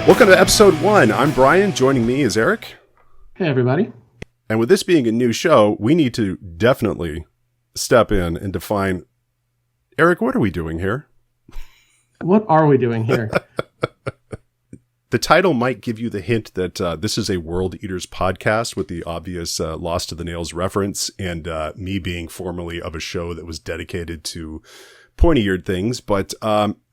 Welcome to episode 1. I'm Brian. Joining me is Eric. Hey, everybody. And with this being a new show, we need to definitely step in and define, Eric, what are we doing here? What are we doing here? The title might give you the hint that this is a World Eaters podcast with the obvious Lost to the Nails reference and me being formerly of a show that was dedicated to pointy-eared things. But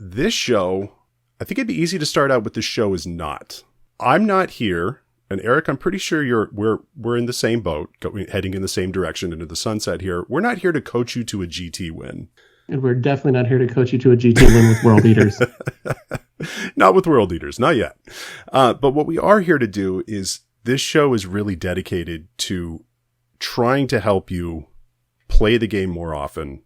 this show, I think it'd be easy to start out with this show is not. I'm not here, and Eric, I'm pretty sure we're in the same boat, heading in the same direction into the sunset here. We're not here to coach you to a GT win. And we're definitely not here to coach you to a GT win with World Eaters. Not with World Eaters, not yet. But what we are here to do is this show is really dedicated to trying to help you play the game more often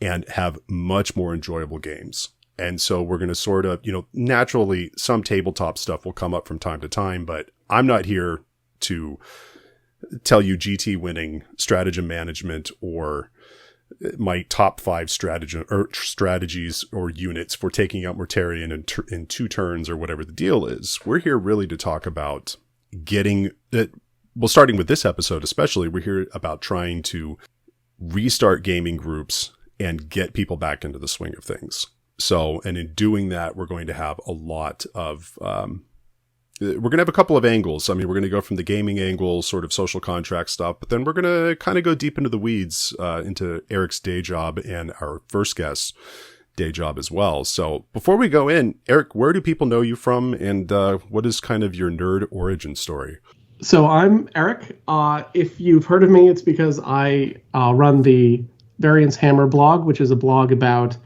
and have much more enjoyable games. And so we're going to sort of, naturally some tabletop stuff will come up from time to time, but I'm not here to tell you GT winning stratagem management or my top 5 strategies or units for taking out Mortarion in 2 turns or whatever the deal is. We're here really to talk about starting with this episode especially, we're here about trying to restart gaming groups and get people back into the swing of things. So, and in doing that, we're going to have a lot of, we're going to have a couple of angles. I mean, we're going to go from the gaming angle, sort of social contract stuff, but then we're going to kind of go deep into the weeds, into Eric's day job and our first guest's day job as well. So before we go in, Eric, where do people know you from, and what is kind of your nerd origin story? So I'm Eric. If you've heard of me, it's because I run the Variance Hammer blog, which is a blog about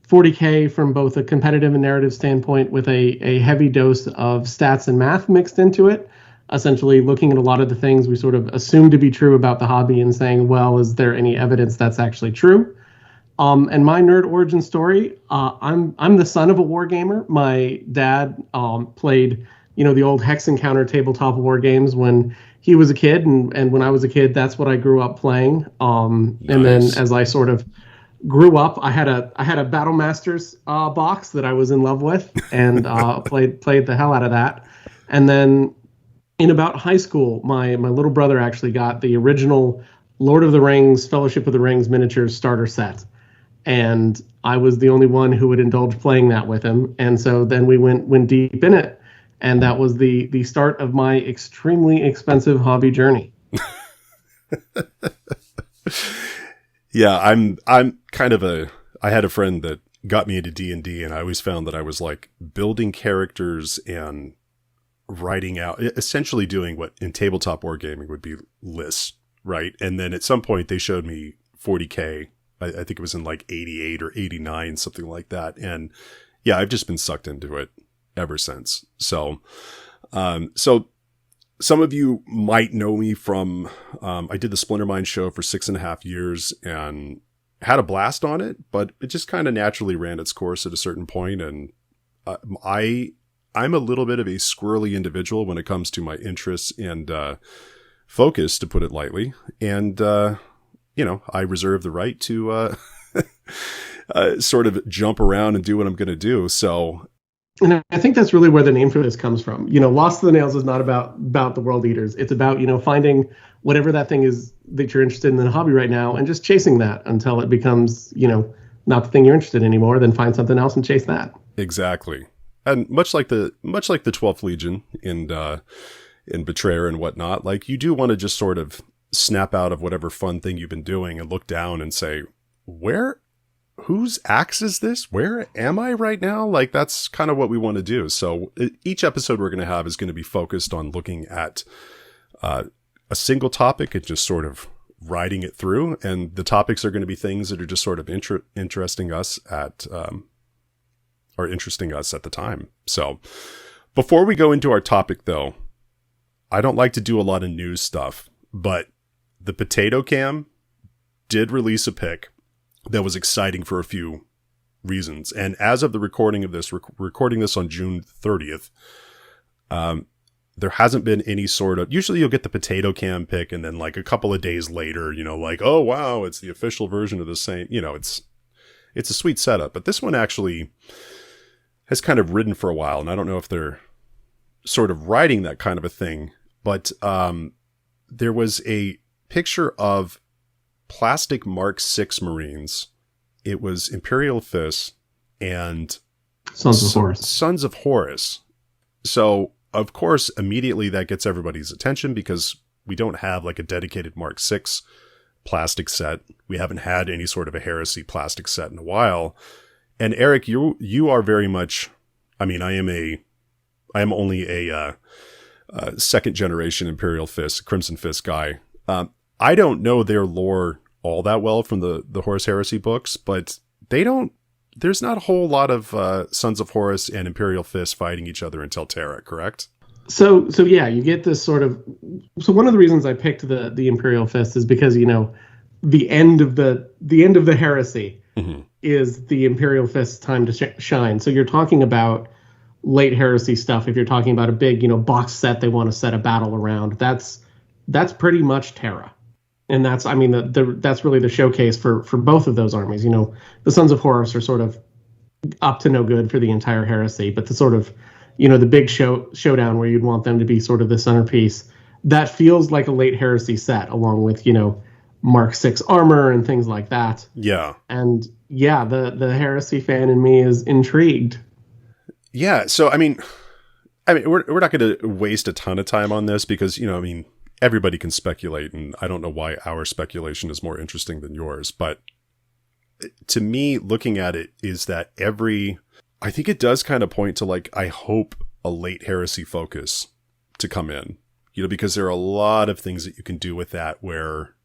40K from both a competitive and narrative standpoint with a heavy dose of stats and math mixed into it, essentially looking at a lot of the things we sort of assume to be true about the hobby and saying, well, is there any evidence that's actually true? And my nerd origin story, I'm the son of a wargamer. My dad played, the old Hex Encounter tabletop war games when he was a kid, and when I was a kid, that's what I grew up playing. Nice. And then as I sort of grew up, I had a Battle Masters box that I was in love with, and played the hell out of that. And then in about high school, my little brother actually got the original Lord of the Rings, Fellowship of the Rings miniatures starter set, and I was the only one who would indulge playing that with him. And so then we went deep in it, and that was the start of my extremely expensive hobby journey. Yeah, I'm kind of I had a friend that got me into D&D, and I always found that I was like building characters and writing out, essentially doing what in tabletop wargaming would be lists, right? And then at some point they showed me 40K. I think it was in like 88 or 89, something like that. And yeah, I've just been sucked into it ever since. So some of you might know me from, I did the Splintermind show for 6.5 years and had a blast on it, but it just kind of naturally ran its course at a certain point. And I'm a little bit of a squirrely individual when it comes to my interests and focus, to put it lightly. And, I reserve the right to sort of jump around and do what I'm going to do. So, and I think that's really where the name for this comes from. Lost to the Nails is not about the World Eaters. It's about, finding whatever that thing is that you're interested in the hobby right now and just chasing that until it becomes, not the thing you're interested in anymore. Then find something else and chase that. Exactly. And much like the 12th Legion in Betrayer and whatnot, like you do want to just sort of snap out of whatever fun thing you've been doing and look down and say, whose axe is this? Where am I right now? Like, that's kind of what we want to do. So each episode we're going to have is going to be focused on looking at a single topic and just sort of riding it through. And the topics are going to be things that are just sort of interesting us at the time. So before we go into our topic, though, I don't like to do a lot of news stuff, but the Potato Cam did release a pick that was exciting for a few reasons. And as of the recording of this, recording this on June 30th, there hasn't been any sort of, usually you'll get the Potato Cam pick and then like a couple of days later, like, oh wow, it's the official version of the same, it's a sweet setup. But this one actually has kind of ridden for a while. And I don't know if they're sort of writing that kind of a thing, but there was a picture of plastic Mark VI Marines. It was Imperial Fists and Sons of Horus. Sons of Horus. So, of course, immediately that gets everybody's attention because we don't have like a dedicated Mark VI plastic set. We haven't had any sort of a heresy plastic set in a while. And Eric, you are very much, I mean, I am only a second generation Imperial Fist, Crimson Fist guy. I don't know their lore all that well from the Horus Heresy books, but there's not a whole lot of Sons of Horus and Imperial Fist fighting each other until Terra, correct? So yeah, you get this sort of. So one of the reasons I picked the Imperial Fist is because the end of the heresy is the Imperial Fist's time to shine. So you're talking about late heresy stuff. If you're talking about a big box set they want to set a battle around, that's pretty much Terra. And that's that's really the showcase for both of those armies. The Sons of Horus are sort of up to no good for the entire heresy, but the sort of the big showdown where you'd want them to be sort of the centerpiece, that feels like a late heresy set, along with Mark VI armor and things like that. Yeah. And yeah, the heresy fan in me is intrigued. Yeah. So I mean, we're not going to waste a ton of time on this because everybody can speculate, and I don't know why our speculation is more interesting than yours. But to me, looking at it is that I think it does kind of point to like, I hope a late heresy focus to come in, because there are a lot of things that you can do with that where,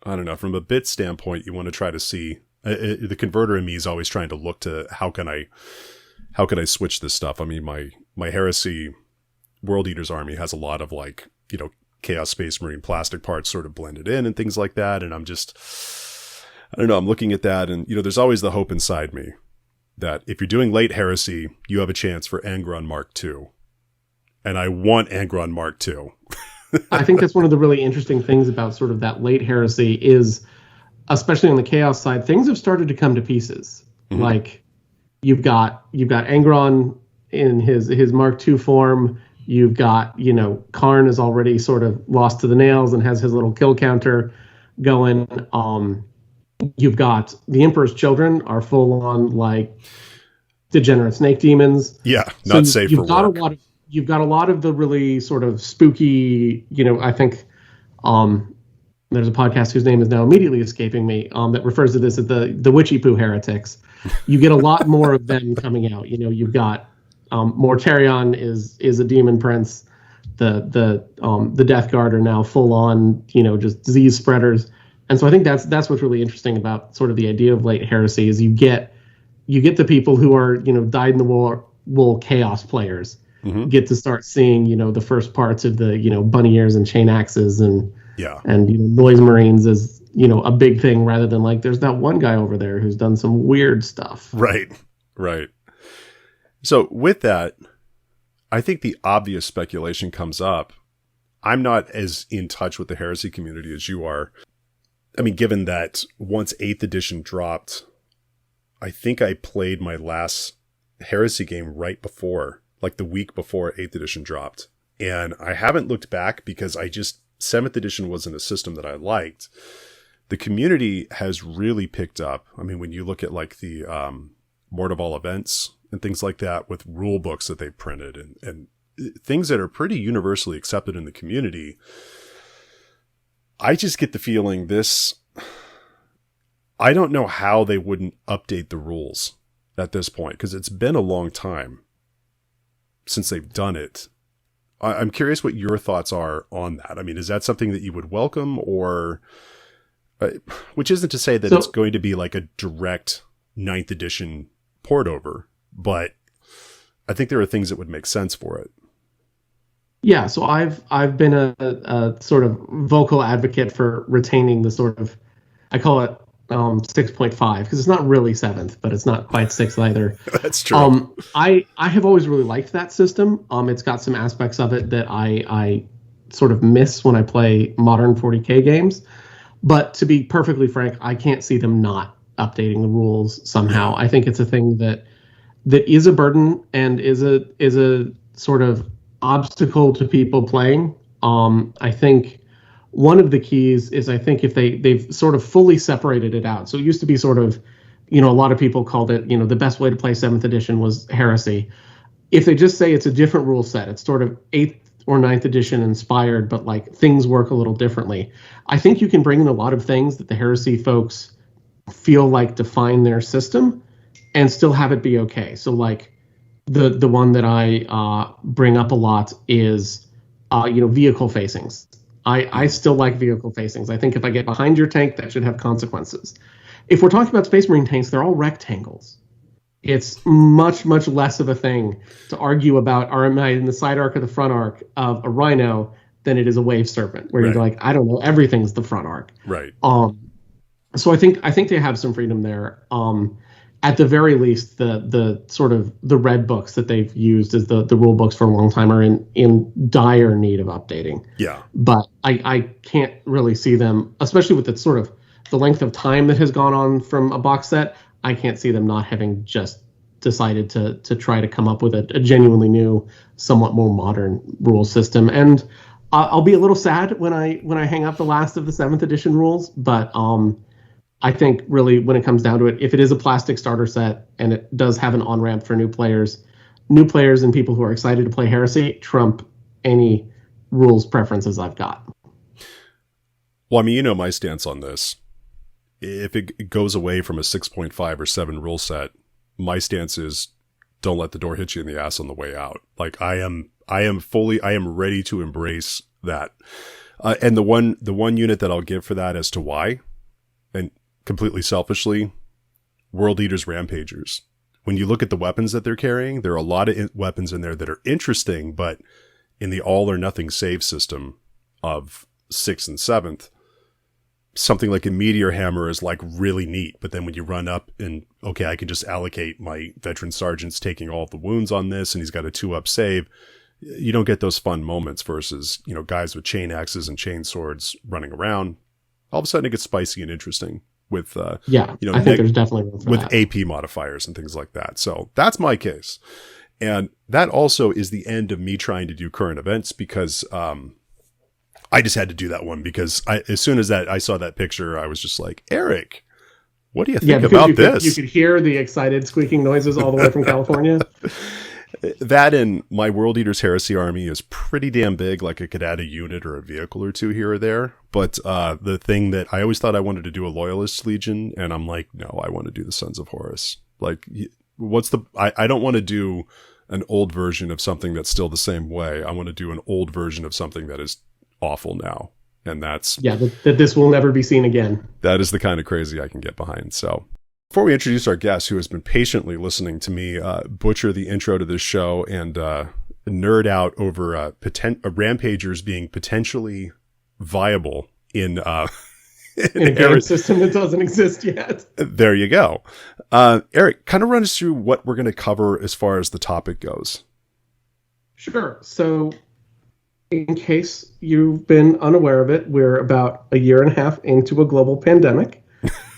I don't know, from a bit standpoint, you want to try to see, the converter in me is always trying to look to how can I switch this stuff? I mean, my heresy World Eaters army has a lot of like, Chaos Space Marine plastic parts sort of blended in and things like that. And I don't know, I'm looking at that and, there's always the hope inside me that if you're doing late heresy, you have a chance for Angron Mark II. And I want Angron Mark II. I think that's one of the really interesting things about sort of that late heresy is, especially on the Chaos side, things have started to come to pieces. Mm-hmm. Like you've got Angron in his Mark II form. You've got, Karn is already sort of lost to the nails and has his little kill counter going. You've got the Emperor's Children are full on like degenerate snake demons. Yeah, not safe for work. You've got a lot of the really sort of spooky, I think there's a podcast whose name is now immediately escaping me that refers to this as the witchy poo heretics. You get a lot more of them coming out. You've got Mortarion is a demon prince. The Death Guard are now full on, just disease spreaders. And so I think that's what's really interesting about sort of the idea of late heresy is you get the people who are, dyed in the wool chaos players get to start seeing, the first parts of the, bunny ears and chain axes and noise marines as, a big thing rather than like, there's that one guy over there who's done some weird stuff. Right. So with that, I think the obvious speculation comes up. I'm not as in touch with the heresy community as you are. I mean, given that once 8th edition dropped, I think I played my last heresy game right before, like the week before 8th edition dropped. And I haven't looked back because 7th edition wasn't a system that I liked. The community has really picked up. I mean, when you look at like the Mortival events and things like that with rule books that they've printed and things that are pretty universally accepted in the community, I just get the feeling I don't know how they wouldn't update the rules at this point, because it's been a long time since they've done it. I'm curious what your thoughts are on that. I mean, is that something that you would welcome, or which isn't to say that it's going to be like a direct 9th edition port over, but I think there are things that would make sense for it. Yeah, so I've been a sort of vocal advocate for retaining the sort of, I call it 6.5 because it's not really 7th, but it's not quite 6th either. That's true. I have always really liked that system. It's got some aspects of it that I sort of miss when I play modern 40K games. But to be perfectly frank, I can't see them not updating the rules somehow. I think it's a thing that is a burden and is a sort of obstacle to people playing. I think one of the keys is, I think if they've sort of fully separated it out. So it used to be sort of, a lot of people called it, the best way to play 7th edition was heresy. If they just say it's a different rule set, it's sort of 8th or 9th edition inspired, but like things work a little differently. I think you can bring in a lot of things that the heresy folks feel like define their system and still have it be okay. So like the one that I bring up a lot is vehicle facings. I still like vehicle facings. I think if I get behind your tank, that should have consequences. If we're talking about Space Marine tanks, they're all rectangles. It's much, much less of a thing to argue about, am I in the side arc or the front arc of a Rhino than it is a Wave Serpent, where you're like, I don't know, everything's the front arc. Right. So I think they have some freedom there. At the very least, the sort of the red books that they've used as the rule books for a long time are in dire need of updating. Yeah. But I can't really see them, especially with the sort of the length of time that has gone on from a box set. I can't see them not having just decided to try to come up with a genuinely new, somewhat more modern rule system. And I'll be a little sad when I hang up the last of the 7th edition rules, but I think really when it comes down to it, if it is a plastic starter set and it does have an on-ramp for new players and people who are excited to play Heresy trump any rules preferences I've got. Well, I mean, my stance on this. If it goes away from a 6.5 or 7 rule set, my stance is don't let the door hit you in the ass on the way out. Like I am ready to embrace that. And the one unit that I'll give for that as to why, and completely selfishly, World Eaters Rampagers. When you look at the weapons that they're carrying, there are a lot of weapons in there that are interesting, but in the all or nothing save system of 6th and 7th, something like a meteor hammer is like really neat. But then when you run up and, okay, I can just allocate my veteran sergeants taking all the wounds on this, and he's got a 2-up save, you don't get those fun moments versus, guys with chain axes and chain swords running around. All of a sudden it gets spicy and interesting with, I think there's definitely room for with that. AP modifiers and things like that. So that's my case. And that also is the end of me trying to do current events because, I just had to do that one because as soon as I saw that picture, I was just like, Eric, what do you think about this? You could hear the excited squeaking noises all the way from California. That and my World Eaters Heresy army is pretty damn big. Like I could add a unit or a vehicle or two here or there. But the thing that I always thought I wanted to do a Loyalist Legion, and I'm like, no, I want to do the Sons of Horus. Like, I don't want to do an old version of something that's still the same way. I want to do an old version of something that is awful now, and that's that this will never be seen again. That is the kind of crazy I can get behind. So before we introduce our guest, who has been patiently listening to me butcher the intro to this show and nerd out over Rampagers being potentially viable in a game system that doesn't exist yet. There you go. Eric, kind of run us through what we're going to cover as far as the topic goes. Sure. So in case you've been unaware of it, we're about a year and a half into a global pandemic,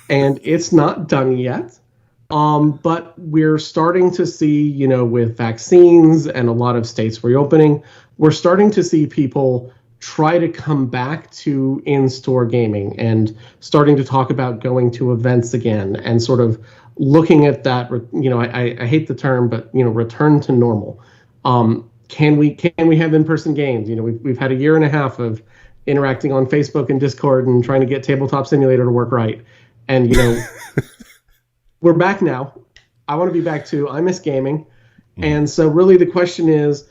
and it's not done yet. But we're starting to see, with vaccines and a lot of states reopening, we're starting to see people try to come back to in-store gaming and starting to talk about going to events again and sort of looking at that, I hate the term, but, return to normal. Can we have in-person games? We've had a year and a half of interacting on Facebook and Discord and trying to get Tabletop Simulator to work right. And, we're back now. I want to be back too. I miss gaming. And so really the question is,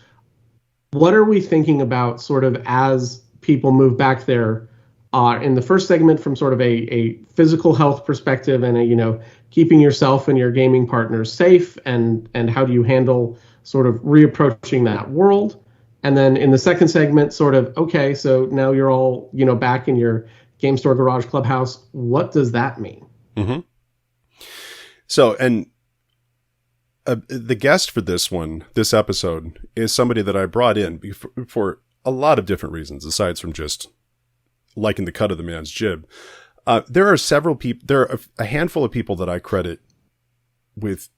what are we thinking about sort of as people move back there in the first segment from sort of a physical health perspective and keeping yourself and your gaming partners safe and how do you handle sort of reapproaching that world. And then in the second segment, sort of, okay, so now you're all, back in your game store garage clubhouse. What does that mean? Mm-hmm. So, and the guest for this episode is somebody that I brought in for a lot of different reasons, aside from just liking the cut of the man's jib. There are several people, there are a handful of people that I credit with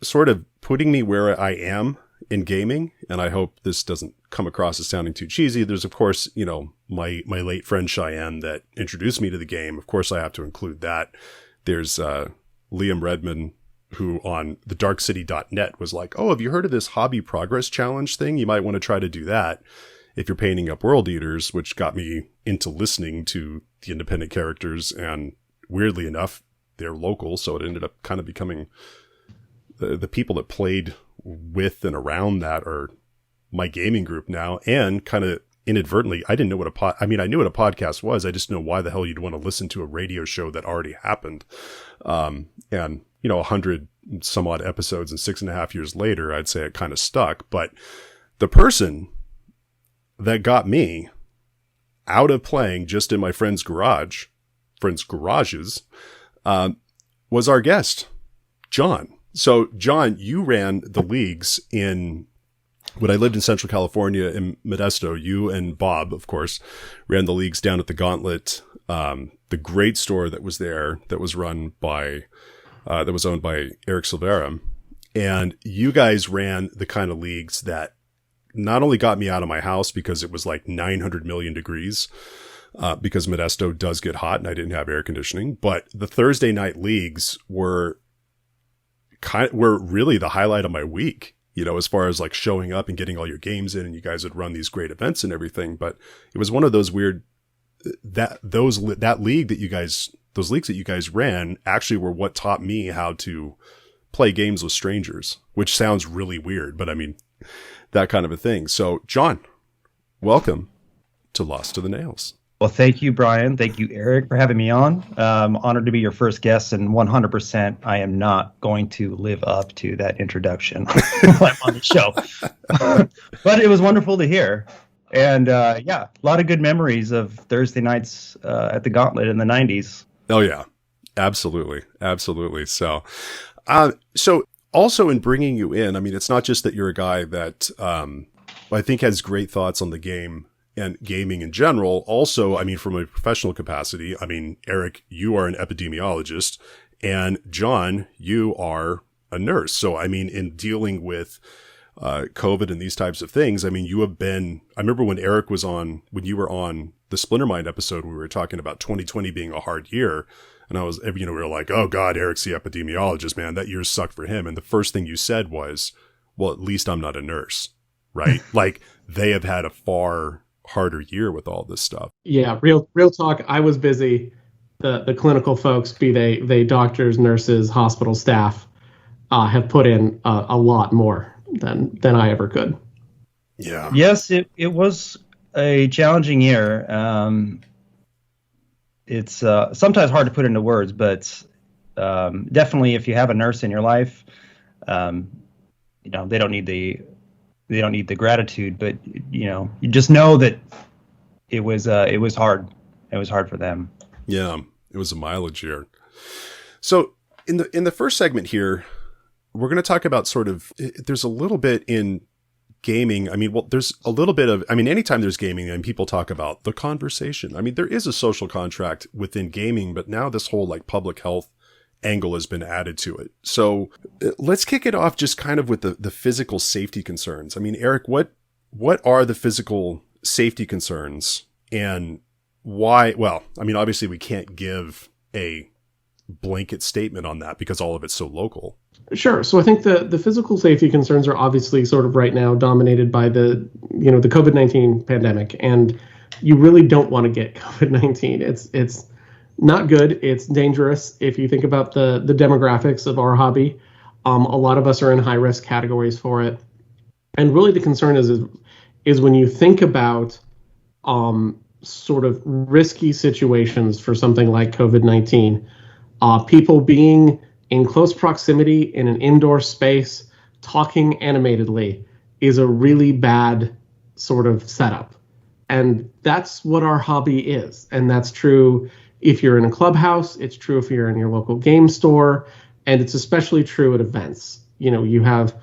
sort of putting me where I am in gaming, and I hope this doesn't come across as sounding too cheesy. There's, of course, my late friend Cheyenne that introduced me to the game. Of course, I have to include that. There's Liam Redman, who on thedarkcity.net was like, oh, have you heard of this hobby progress challenge thing? You might want to try to do that if you're painting up world eaters, which got me into listening to the independent characters. And weirdly enough, they're local. So it ended up kind of becoming the people that played with and around that are my gaming group now. And kind of inadvertently, I didn't know what I knew what a podcast was. I just know why the hell you'd want to listen to a radio show that already happened. And 100 some odd episodes and 6.5 years later, I'd say it kind of stuck. But the person that got me out of playing just in my friends' garages, was our guest, John. So, John, you ran the leagues when I lived in Central California in Modesto. You and Bob, of course, ran the leagues down at the Gauntlet, the great store that was there, that was run by, that was owned by Eric Silvera. And you guys ran the kind of leagues that not only got me out of my house because it was like 900 million degrees, because Modesto does get hot and I didn't have air conditioning, but the Thursday night leagues were really the highlight of my week, as far as like showing up and getting all your games in, and you guys would run these great events and everything. But it was one of those weird, those leagues that you guys ran actually were what taught me how to play games with strangers, which sounds really weird, but I mean, that kind of a thing. So, John, welcome to Lost to the Nails. Well, thank you, Brian. Thank you, Eric, for having me on. Honored to be your first guest, and 100% I am not going to live up to that introduction while I'm on the show. But it was wonderful to hear. And a lot of good memories of Thursday nights at the Gauntlet in the 90s. Oh, yeah. Absolutely. Absolutely. So also in bringing you in, I mean, it's not just that you're a guy that I think has great thoughts on the game and gaming in general. Also, I mean, from a professional capacity, I mean, Eric, you are an epidemiologist, and John, you are a nurse. So, I mean, in dealing with COVID and these types of things, I mean, you have been, I remember when you were on the Splintermind episode, we were talking about 2020 being a hard year. And we were like, oh God, Eric's the epidemiologist, man, that year sucked for him. And the first thing you said was, well, at least I'm not a nurse, right? Like, they have had a far harder year with all this stuff. Yeah, real talk. I was busy. The clinical folks, be they doctors, nurses, hospital staff, have put in a lot more than I ever could. Yeah. Yes, it was a challenging year. It's sometimes hard to put into words, but definitely if you have a nurse in your life, they don't need the gratitude, but you just know that it was hard. It was hard for them. Yeah, it was a mileage year. So in the first segment here, we're going to talk about there's a little bit in gaming. I mean, well, there's a little bit of, I mean, anytime there's gaming and people talk about the conversation, I mean, there is a social contract within gaming, but now this whole like public health angle has been added to it. So let's kick it off just kind of with the physical safety concerns. I mean, Eric, what are the physical safety concerns and why? Well, I mean, obviously we can't give a blanket statement on that because all of it's so local. Sure. So I think the physical safety concerns are obviously sort of right now dominated by the COVID-19 pandemic, and you really don't want to get COVID-19. It's not good. It's dangerous. If you think about the demographics of our hobby, a lot of us are in high risk categories for it. And really the concern is when you think about sort of risky situations for something like COVID-19, people being in close proximity in an indoor space, talking animatedly is a really bad sort of setup. And that's what our hobby is. And that's true if you're in a clubhouse, it's true if you're in your local game store, and it's especially true at events. You have,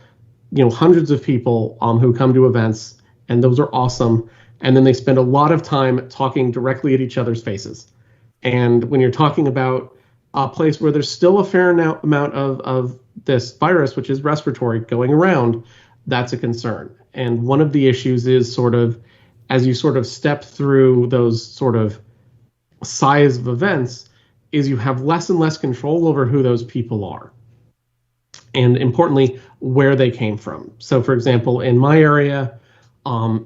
hundreds of people who come to events, and those are awesome. And then they spend a lot of time talking directly at each other's faces. And when you're talking about a place where there's still a fair amount of this virus, which is respiratory, going around, that's a concern. And one of the issues is sort of, as you sort of step through those sort of size of events, is you have less and less control over who those people are. And importantly, where they came from. So for example, in my area,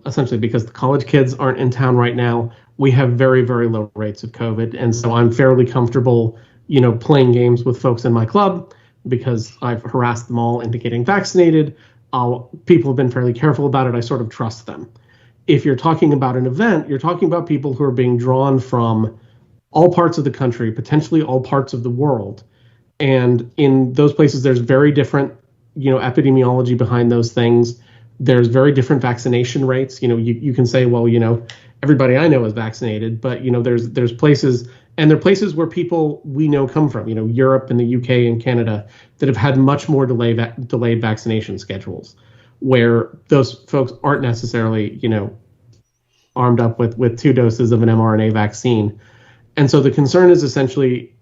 essentially because the college kids aren't in town right now, we have very, very low rates of COVID. And so I'm fairly comfortable, playing games with folks in my club because I've harassed them all into getting vaccinated. People have been fairly careful about it. I sort of trust them. If you're talking about an event, you're talking about people who are being drawn from all parts of the country, potentially all parts of the world. And in those places, there's very different, epidemiology behind those things. There's very different vaccination rates. You can say, well, everybody I know is vaccinated, but, there's places, and there are places where people we know come from, Europe and the UK and Canada, that have had much more delayed vaccination schedules, where those folks aren't necessarily, armed up with 2 doses of an mRNA vaccine. And so the concern is essentially,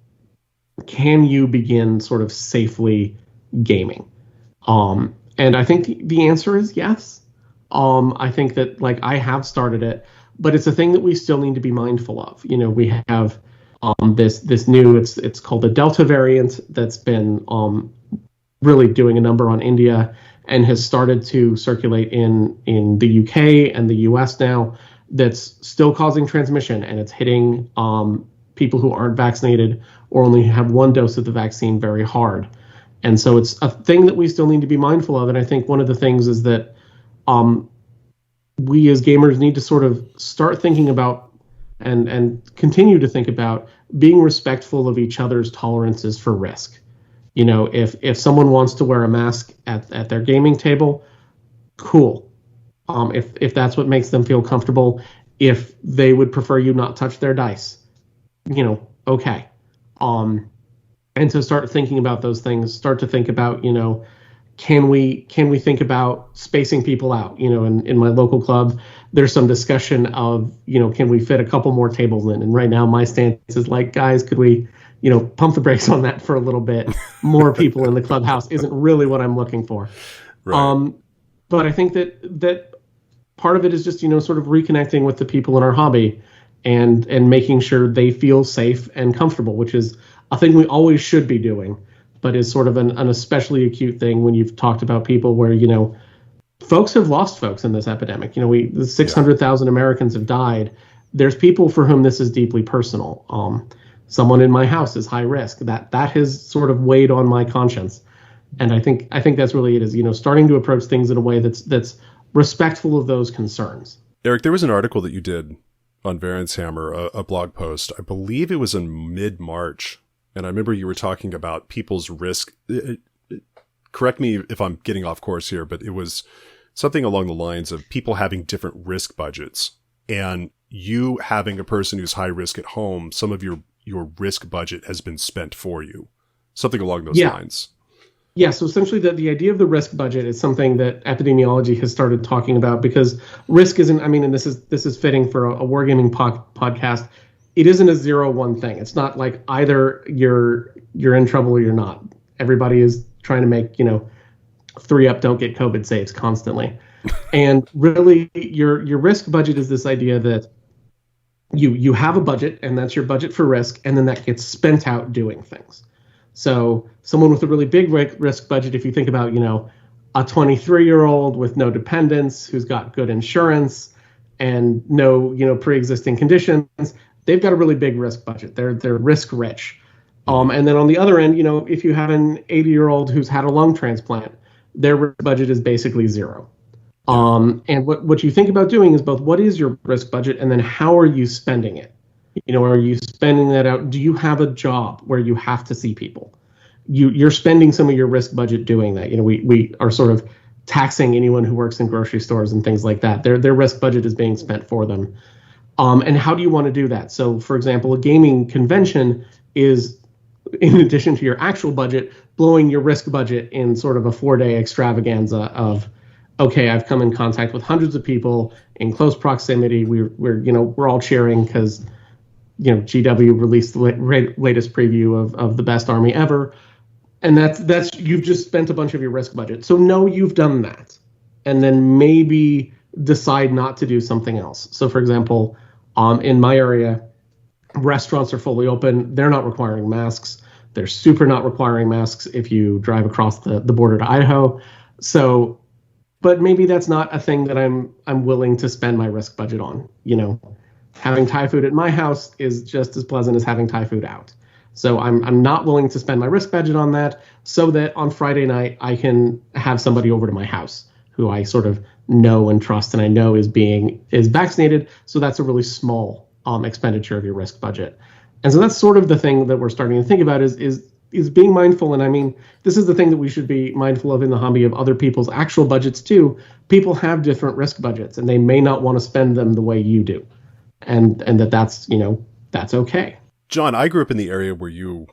can you begin sort of safely gaming? And I think the answer is yes. I think that I have started it, but it's a thing that we still need to be mindful of. We have this new, it's called the Delta variant that's been really doing a number on India and has started to circulate in the UK and the US now. That's still causing transmission, and it's hitting people who aren't vaccinated or only have 1 dose of the vaccine very hard. And so it's a thing that we still need to be mindful of. And I think one of the things is that we as gamers need to sort of start thinking about and continue to think about being respectful of each other's tolerances for risk. If someone wants to wear a mask at their gaming table, cool. If that's what makes them feel comfortable, if they would prefer you not touch their dice, okay. And to start thinking about those things, start to think about, can we think about spacing people out? In my local club, there's some discussion of, can we fit a couple more tables in? And right now my stance is guys, could we, pump the brakes on that for a little bit? More people in the clubhouse isn't really what I'm looking for. Right. But I think that part of it is just, sort of reconnecting with the people in our hobby and making sure they feel safe and comfortable, which is a thing we always should be doing, but is sort of an especially acute thing when you've talked about people where, folks have lost folks in this epidemic. The 600,000 Americans have died. There's people for whom this is deeply personal. Someone in my house is high risk. That has sort of weighed on my conscience. And I think that's really it, is, starting to approach things in a way that's respectful of those concerns. Eric, there was an article that you did on Variance Hammer, a blog post. I believe it was in mid-March. And I remember you were talking about people's risk. Correct me if I'm getting off course here, but it was something along the lines of people having different risk budgets. And you having a person who's high risk at home, some of your risk budget has been spent for you. Something along those lines. Yeah, so essentially the idea of the risk budget is something that epidemiology has started talking about, because risk isn't, and this is fitting for a wargaming podcast. It isn't a 0-1 thing. It's not like either you're in trouble or you're not. Everybody is trying to make, 3 up, don't get COVID saves constantly. And really your risk budget is this idea that you have a budget, and that's your budget for risk, and then that gets spent out doing things. So someone with a really big risk budget, if you think about, a 23-year-old with no dependents who's got good insurance and no, pre-existing conditions, they've got a really big risk budget. They're risk rich. And then on the other end, if you have an 80-year-old who's had a lung transplant, their risk budget is basically 0. And what you think about doing is both what is your risk budget and then how are you spending it? Are you spending that out? Do you have a job where you have to see people? You're spending some of your risk budget doing that. We are sort of taxing anyone who works in grocery stores and things like that. Their risk budget is being spent for them. And how do you want to do that? So, for example, a gaming convention is, in addition to your actual budget, blowing your risk budget in sort of a 4-day extravaganza of, okay, I've come in contact with hundreds of people in close proximity. We're all cheering because, GW released the latest preview of the best army ever. And that's you've just spent a bunch of your risk budget. So no, you've done that. and then maybe decide not to do something else. So, for example, in my area, restaurants are fully open. They're not requiring masks. They're super not requiring masks if you drive across the border to Idaho. So, but maybe that's not a thing that I'm willing to spend my risk budget on. You know, having Thai food at my house is just as pleasant as having Thai food out. So I'm not willing to spend my risk budget on that, so that on Friday night I can have somebody over to my house who I sort of know and trust and I know is vaccinated. So that's a really small expenditure of your risk budget. And so that's sort of the thing that we're starting to think about is being mindful. And I mean, this is the thing that we should be mindful of in the hobby of other people's actual budgets too. People have different risk budgets and they may not want to spend them the way you do. And that's, you know, that's okay. John, I grew up in the area where you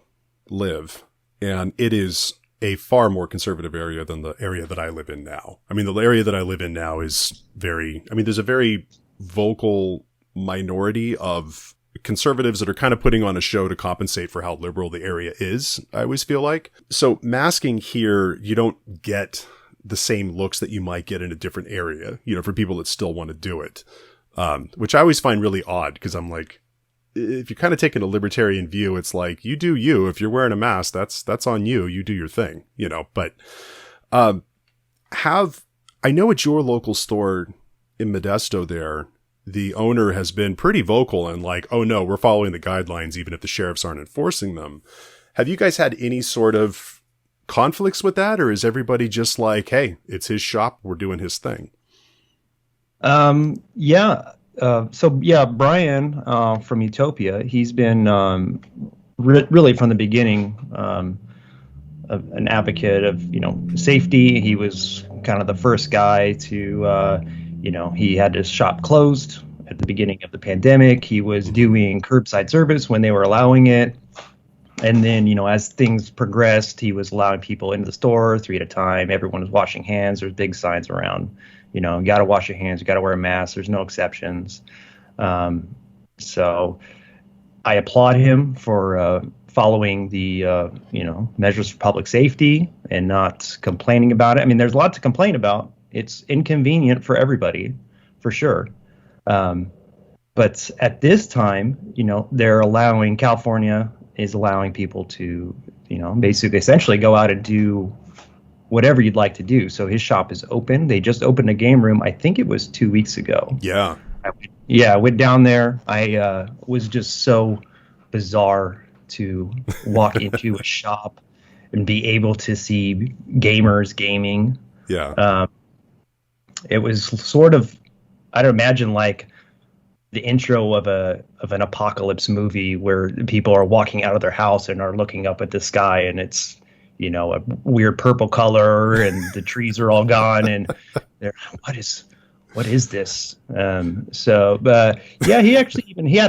live, and it is a far more conservative area than the area that I live in now. I mean, the area that I live in now is there's a very vocal minority of conservatives that are kind of putting on a show to compensate for how liberal the area is, I always feel like. So masking here, you don't get the same looks that you might get in a different area, you know, for people that still want to do it, which I always find really odd because I'm like, if you're kind of taking a libertarian view, it's like, you do you. If you're wearing a mask, that's on you. You do your thing, you know. But I know at your local store in Modesto there, the owner has been pretty vocal and like, oh no, we're following the guidelines even if the sheriffs aren't enforcing them. Have you guys had any sort of conflicts with that, or is everybody just like, hey, it's his shop, we're doing his thing? Yeah. Brian from Utopia, he's been really from the beginning an advocate of, you know, safety. He was kind of the first guy to, he had his shop closed at the beginning of the pandemic. He was doing curbside service when they were allowing it. And then, you know, as things progressed, he was allowing people into the store 3 at a time. Everyone was washing hands. There's big signs around, you know, you got to wash your hands. You got to wear a mask. There's no exceptions. So I applaud him for following the, measures for public safety and not complaining about it. I mean, there's a lot to complain about. It's inconvenient for everybody, for sure. But at this time, you know, California is allowing people to, you know, basically essentially go out and do whatever you'd like to do. So his shop is open. They just opened a game room. I think it was 2 weeks ago. Yeah. I went down there. I was just so bizarre to walk into a shop and be able to see gamers gaming. Yeah. It was sort of, I'd imagine like the intro of an apocalypse movie where people are walking out of their house and are looking up at the sky and it's, you know, a weird purple color and the trees are all gone and they're, what is this? He had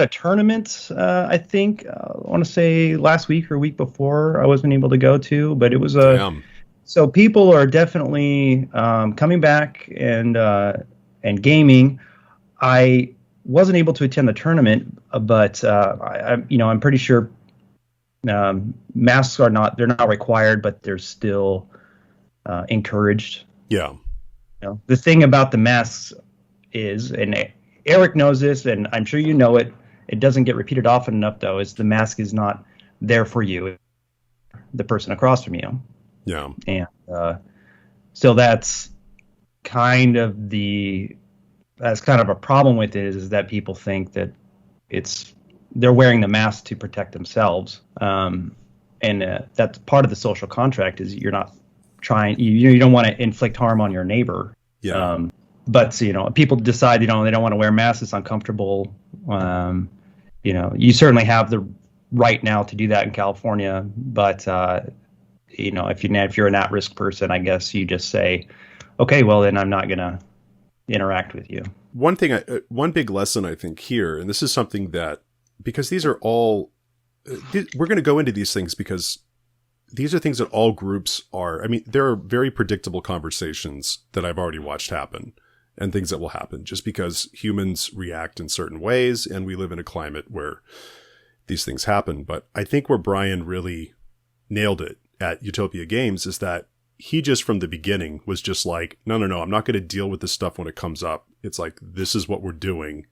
a tournament, I think, I want to say last week or week before I wasn't able to go to, but it was so people are definitely coming back and gaming. I wasn't able to attend the tournament, but I'm pretty sure masks they're not required, but they're still encouraged. Yeah. You know, the thing about the masks is, and Eric knows this, and I'm sure you know it, it doesn't get repeated often enough, though, is the mask is not there for you, the person across from you. Yeah. And so that's kind of a problem with it is that people think that they're wearing the mask to protect themselves. And that's part of the social contract is you're not trying, you don't want to inflict harm on your neighbor. Yeah. But, you know, people decide, you know, they don't want to wear masks. It's uncomfortable. You know, you certainly have the right now to do that in California. But, you know, if you're an at-risk person, I guess you just say, okay, well, then I'm not going to interact with you. One big lesson I think here, and this is something that, because these are all, we're going to go into these things because these are things that all groups are, I mean, there are very predictable conversations that I've already watched happen and things that will happen just because humans react in certain ways and we live in a climate where these things happen. But I think where Brian really nailed it at Utopia Games is that he just from the beginning was just like, no, I'm not going to deal with this stuff when it comes up. It's like, this is what we're doing.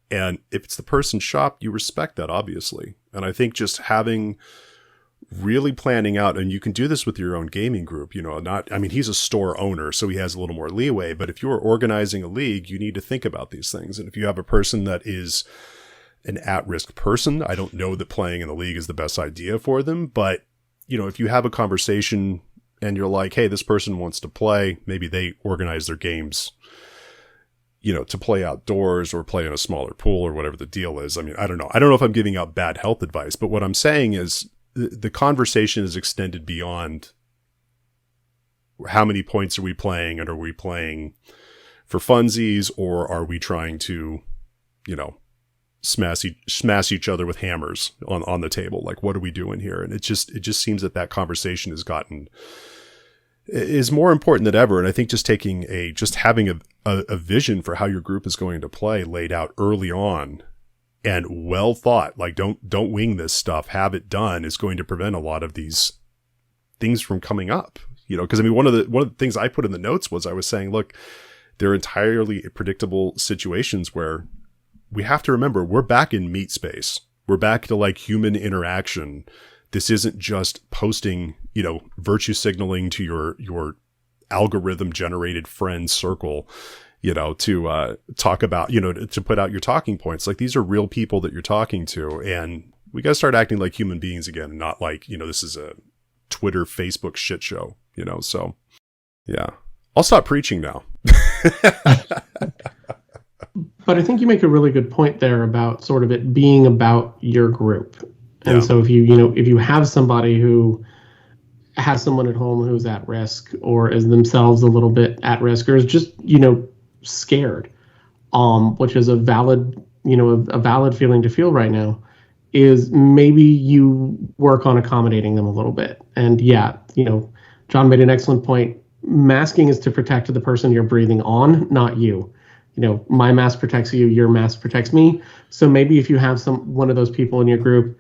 And if it's the person's shop, you respect that, obviously. And I think just really planning out, and you can do this with your own gaming group, he's a store owner, so he has a little more leeway, but if you're organizing a league, you need to think about these things. And if you have a person that is an at-risk person, I don't know that playing in the league is the best idea for them, but if you have a conversation and you're like, hey, this person wants to play, maybe they organize their games, to play outdoors or play in a smaller pool or whatever the deal is. I mean, I don't know. I don't know if I'm giving out bad health advice, but what I'm saying is the conversation is extended beyond how many points are we playing, and are we playing for funsies, or are we trying to, smash each other with hammers on the table? Like, what are we doing here? And it just seems that conversation is more important than ever. And I think just having a vision for how your group is going to play laid out early on and well thought, like don't wing this stuff, have it done, is going to prevent a lot of these things from coming up. Because one of the things I put in the notes was, I was saying, look, there are entirely predictable situations where we have to remember we're back in meat space. We're back to like human interaction. This isn't just posting, virtue signaling to your algorithm generated friend circle, to talk about, to put out your talking points. Like, these are real people that you're talking to, and we got to start acting like human beings again, and not like, this is a Twitter, Facebook shit show, so yeah, I'll stop preaching now. But I think you make a really good point there about sort of it being about your group. And so if you have somebody who has someone at home who's at risk, or is themselves a little bit at risk, or is just, scared, which is a valid feeling to feel right now, is maybe you work on accommodating them a little bit. And John made an excellent point. Masking is to protect the person you're breathing on, not you. My mask protects you, your mask protects me. So maybe if you have one of those people in your group,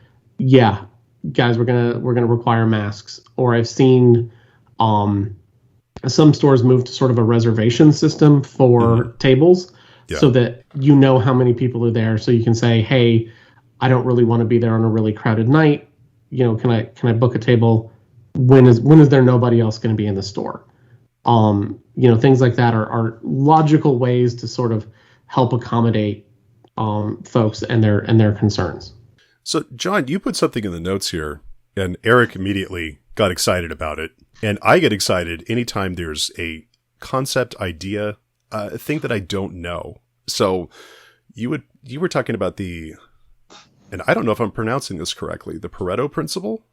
guys, we're gonna require masks. Or I've seen some stores move to sort of a reservation system for tables, so that how many people are there, so you can say, hey, I don't really want to be there on a really crowded night. Can I book a table? When is there nobody else going to be in the store? Things like that are logical ways to sort of help accommodate folks and their concerns. So, John, you put something in the notes here, and Eric immediately got excited about it. And I get excited anytime there's a concept, idea, a thing that I don't know. So you were talking about and I don't know if I'm pronouncing this correctly, the Pareto Principle?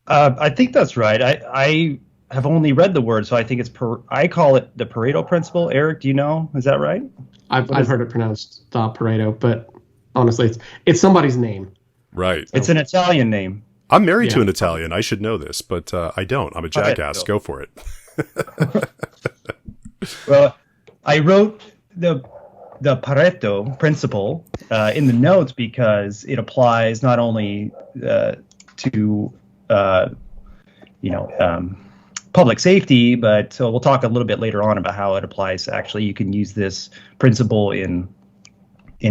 I think that's right. I have only read the word, so I think I call it the Pareto Principle. Eric, do you know? Is that right? I've heard it pronounced Pareto, but honestly, it's somebody's name. Right. It's an Italian name. I'm married to an Italian. I should know this, but I don't. I'm a jackass. Go for it. Well, I wrote the Pareto Principle in the notes because it applies not only to public safety, but we'll talk a little bit later on about how it applies. Actually, you can use this principle in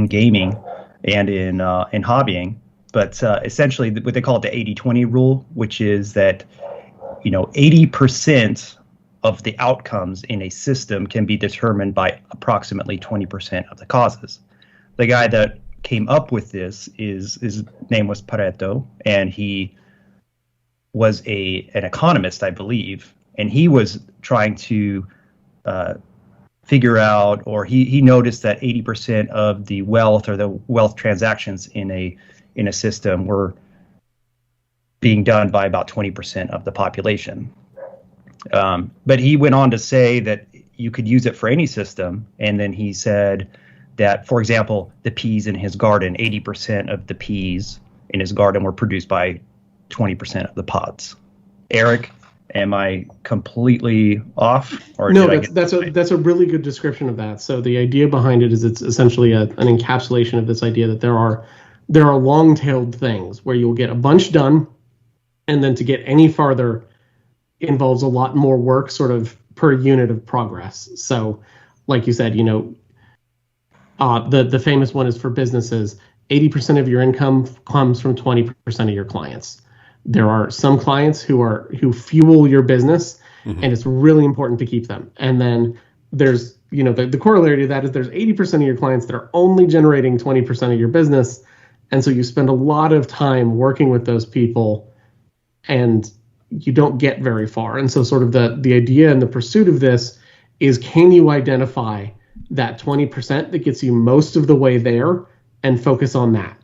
gaming and in hobbying. But essentially, what they call it the 80-20 rule, which is that 80% of the outcomes in a system can be determined by approximately 20% of the causes. The guy that came up with this his name was Pareto, and he was an economist, I believe, and he was trying to figure out, or he noticed that 80% of the wealth or the wealth transactions in a system were being done by about 20% of the population. But he went on to say that you could use it for any system. And then he said that, for example, the peas in his garden, 80% of the peas in his garden were produced by 20% of the pods. Eric, am I completely off? Or no, that's a really good description of that. So the idea behind it is it's essentially an encapsulation of this idea that there are long-tailed things where you'll get a bunch done, and then to get any farther, involves a lot more work sort of per unit of progress. So like you said, the famous one is for businesses. 80% of your income comes from 20% of your clients. There are some clients who fuel your business, and it's really important to keep them. And then there's, the corollary to that is there's 80% of your clients that are only generating 20% of your business. And so you spend a lot of time working with those people and you don't get very far. And so sort of the idea and the pursuit of this is, can you identify that 20% that gets you most of the way there and focus on that?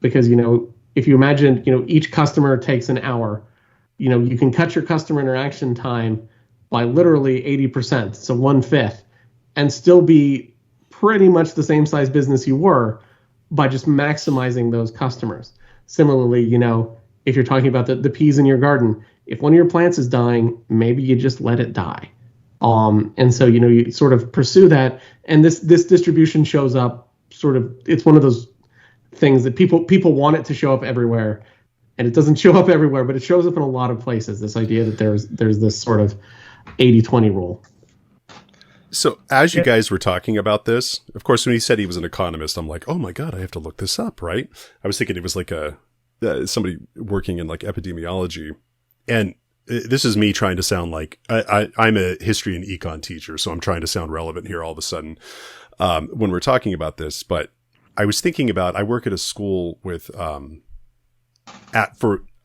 Because, if you imagine, each customer takes an hour, you can cut your customer interaction time by literally 80%, so 1/5, and still be pretty much the same size business you were by just maximizing those customers. Similarly, if you're talking about the peas in your garden, if one of your plants is dying, maybe you just let it die. And so, you sort of pursue that. And this distribution shows up sort of, it's one of those things that people want it to show up everywhere, and it doesn't show up everywhere, but it shows up in a lot of places. This idea that there's this sort of 80-20 rule. So as you guys were talking about this, of course, when he said he was an economist, I'm like, oh my God, I have to look this up, right? I was thinking it was like somebody working in like epidemiology. And this is me trying to sound like I'm a history and econ teacher, so I'm trying to sound relevant here all of a sudden when we're talking about this. But I was thinking about, I work at a school with for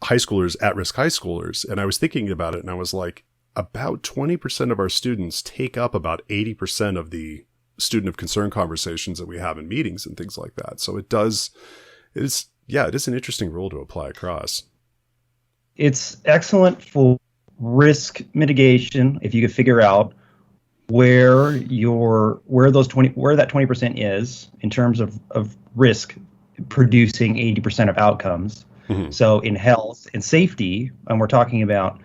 high schoolers, at-risk high schoolers, and I was thinking about it, and I was like, about 20% of our students take up about 80% of the student of concern conversations that we have in meetings and things like that. So it is an interesting rule to apply across. It's excellent for risk mitigation if you could figure out where that 20% is in terms of risk producing 80% of outcomes. Mm-hmm. So in health and safety, and we're talking about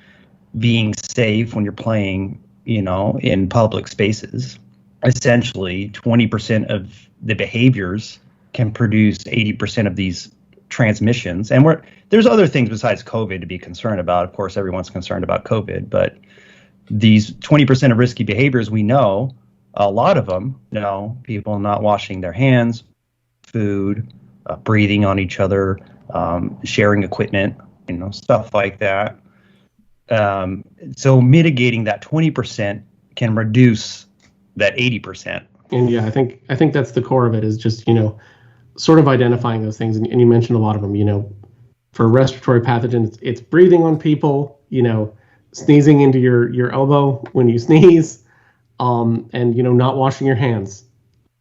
being safe when you're playing, in public spaces, essentially 20% of the behaviors can produce 80% of these transmissions. And there's other things besides COVID to be concerned about. Of course, everyone's concerned about COVID, but these 20% of risky behaviors, we know a lot of them, people not washing their hands, food, breathing on each other, sharing equipment, stuff like that. So mitigating that 20% can reduce that 80%. And yeah, I think that's the core of it, is just, sort of identifying those things. And you mentioned a lot of them, for respiratory pathogens, it's breathing on people, sneezing into your elbow when you sneeze, and, not washing your hands.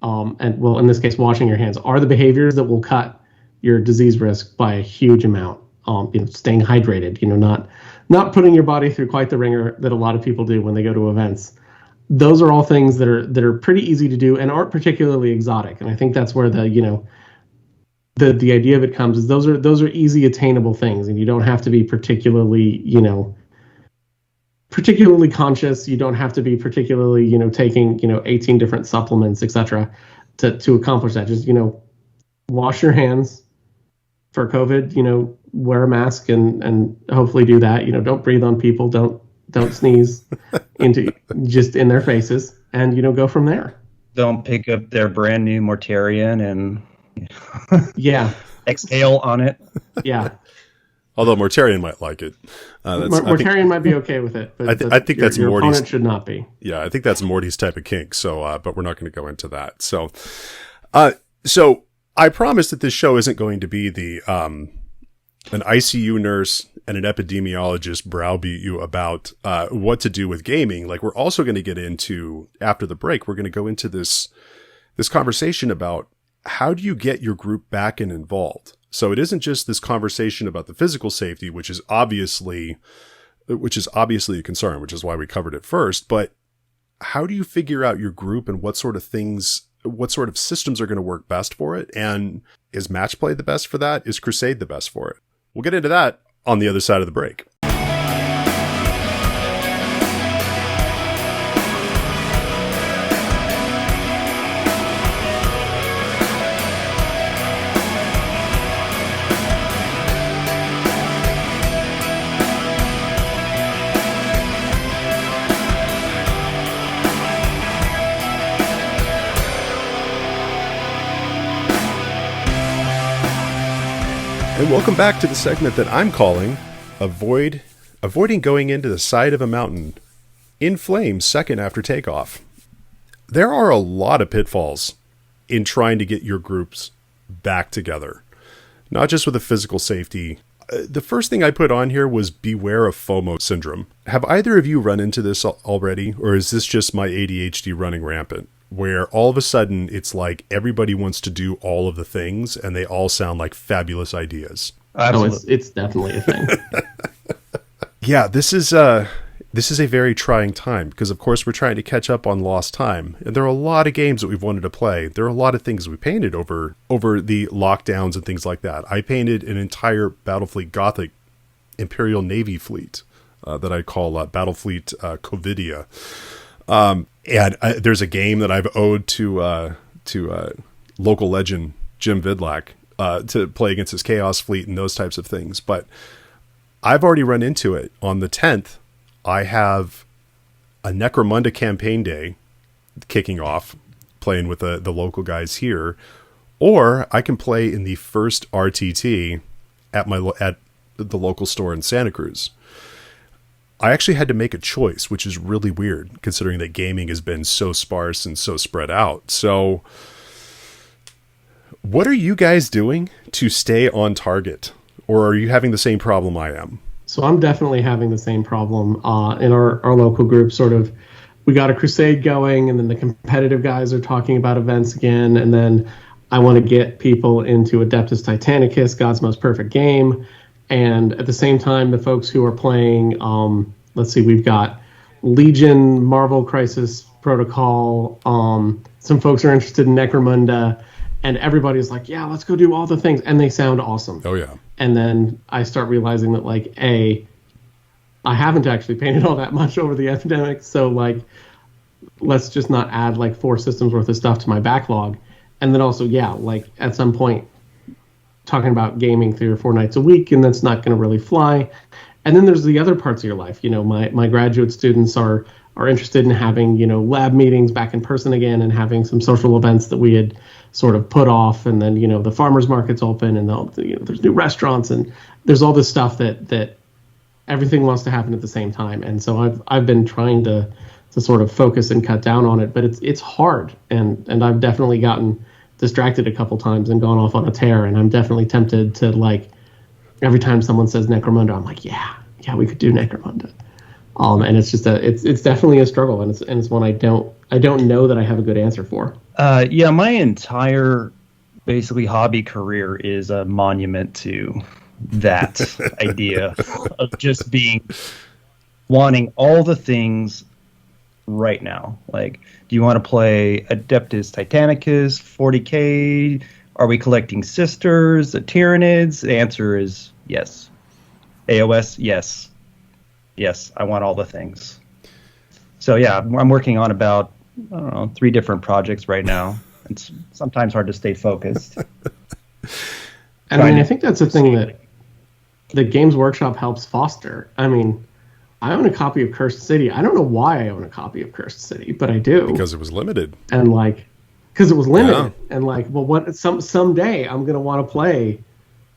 And well, in this case, washing your hands are the behaviors that will cut your disease risk by a huge amount. Staying hydrated, not putting your body through quite the ringer that a lot of people do when they go to events. Those are all things that are pretty easy to do and aren't particularly exotic. And I think that's where the idea of it comes, is those are easy attainable things, and you don't have to be particularly conscious. You don't have to be particularly, taking, 18 different supplements, etc. to accomplish that. Just, wash your hands for COVID, wear a mask and hopefully do that. Don't breathe on people. Don't sneeze in their faces, and, go from there. Don't pick up their brand new Mortarian and yeah, exhale on it. Yeah. Although Mortarian might like it. Mortarian might be okay with it, but I think that's your Morty's. Opponent should not be. Yeah, I think that's Morty's type of kink. So, but we're not going to go into that. So I promise that this show isn't going to be the an ICU nurse and an epidemiologist browbeat you about what to do with gaming. Like, we're also going to get into, after the break, we're going to go into this conversation about how do you get your group back and involved. So it isn't just this conversation about the physical safety, which is obviously a concern, which is why we covered it first. But how do you figure out your group and what sort of systems are going to work best for it? And is match play the best for that? Is Crusade the best for it? We'll get into that on the other side of the break. And welcome back to the segment that I'm calling Avoiding Going into the Side of a Mountain in Flames second after takeoff. There are a lot of pitfalls in trying to get your groups back together, not just with the physical safety. The first thing I put on here was beware of FOMO syndrome. Have either of you run into this already, or is this just my ADHD running rampant, where all of a sudden it's like everybody wants to do all of the things and they all sound like fabulous ideas? Absolutely. Oh, it's definitely a thing. Yeah, this is a very trying time because, of course, we're trying to catch up on lost time. And there are a lot of games that we've wanted to play. There are a lot of things we painted over the lockdowns and things like that. I painted an entire Battlefleet Gothic Imperial Navy fleet that I call Battlefleet Covidia. And there's a game that I've owed to local legend Jim Vidlak to play against his Chaos Fleet and those types of things. But I've already run into it. On the 10th, I have a Necromunda campaign day kicking off, playing with the local guys here, or I can play in the first RTT at the local store in Santa Cruz. I actually had to make a choice, which is really weird considering that gaming has been so sparse and so spread out. So what are you guys doing to stay on target? Or are you having the same problem I am? So I'm definitely having the same problem in our local group. Sort of, we got a crusade going, and then the competitive guys are talking about events again, and then I want to get people into Adeptus Titanicus, God's Most Perfect Game, and at the same time, the folks who are playing, let's see, we've got Legion, Marvel Crisis Protocol, some folks are interested in Necromunda, and everybody's like, yeah, let's go do all the things, and they sound awesome. Oh, yeah. And then I start realizing that, like, I haven't actually painted all that much over the epidemic, so, like, let's just not add, like, 4 systems worth of stuff to my backlog. And then also, yeah, like, at some point, talking about gaming 3 or 4 nights a week, and that's not going to really fly. And then there's the other parts of your life. You know, my graduate students are interested in having, you know, lab meetings back in person again and having some social events that we had sort of put off. And then, you know, the farmers market's open and there's new restaurants and there's all this stuff that everything wants to happen at the same time. And so I've been trying to sort of focus and cut down on it, but it's hard. And I've definitely gotten distracted a couple times and gone off on a tear. And I'm definitely tempted to, like, every time someone says Necromunda, I'm like, yeah, we could do Necromunda. And it's just it's definitely a struggle, and it's one I don't know that I have a good answer for. Yeah, my entire basically hobby career is a monument to that idea of just wanting all the things right now. Like, do you want to play Adeptus Titanicus, 40K? Are we collecting sisters, the Tyranids? The answer is yes. AOS, yes. Yes, I want all the things. So yeah, I'm working on about, I don't know, 3 different projects right now. It's sometimes hard to stay focused. And I mean, I think that's the thing that the Games Workshop helps foster. I mean, I own a copy of Cursed City. I don't know why I own a copy of Cursed City, but I do. Because it was limited. And like, because it was limited. Yeah. And like, well, what someday I'm gonna want to play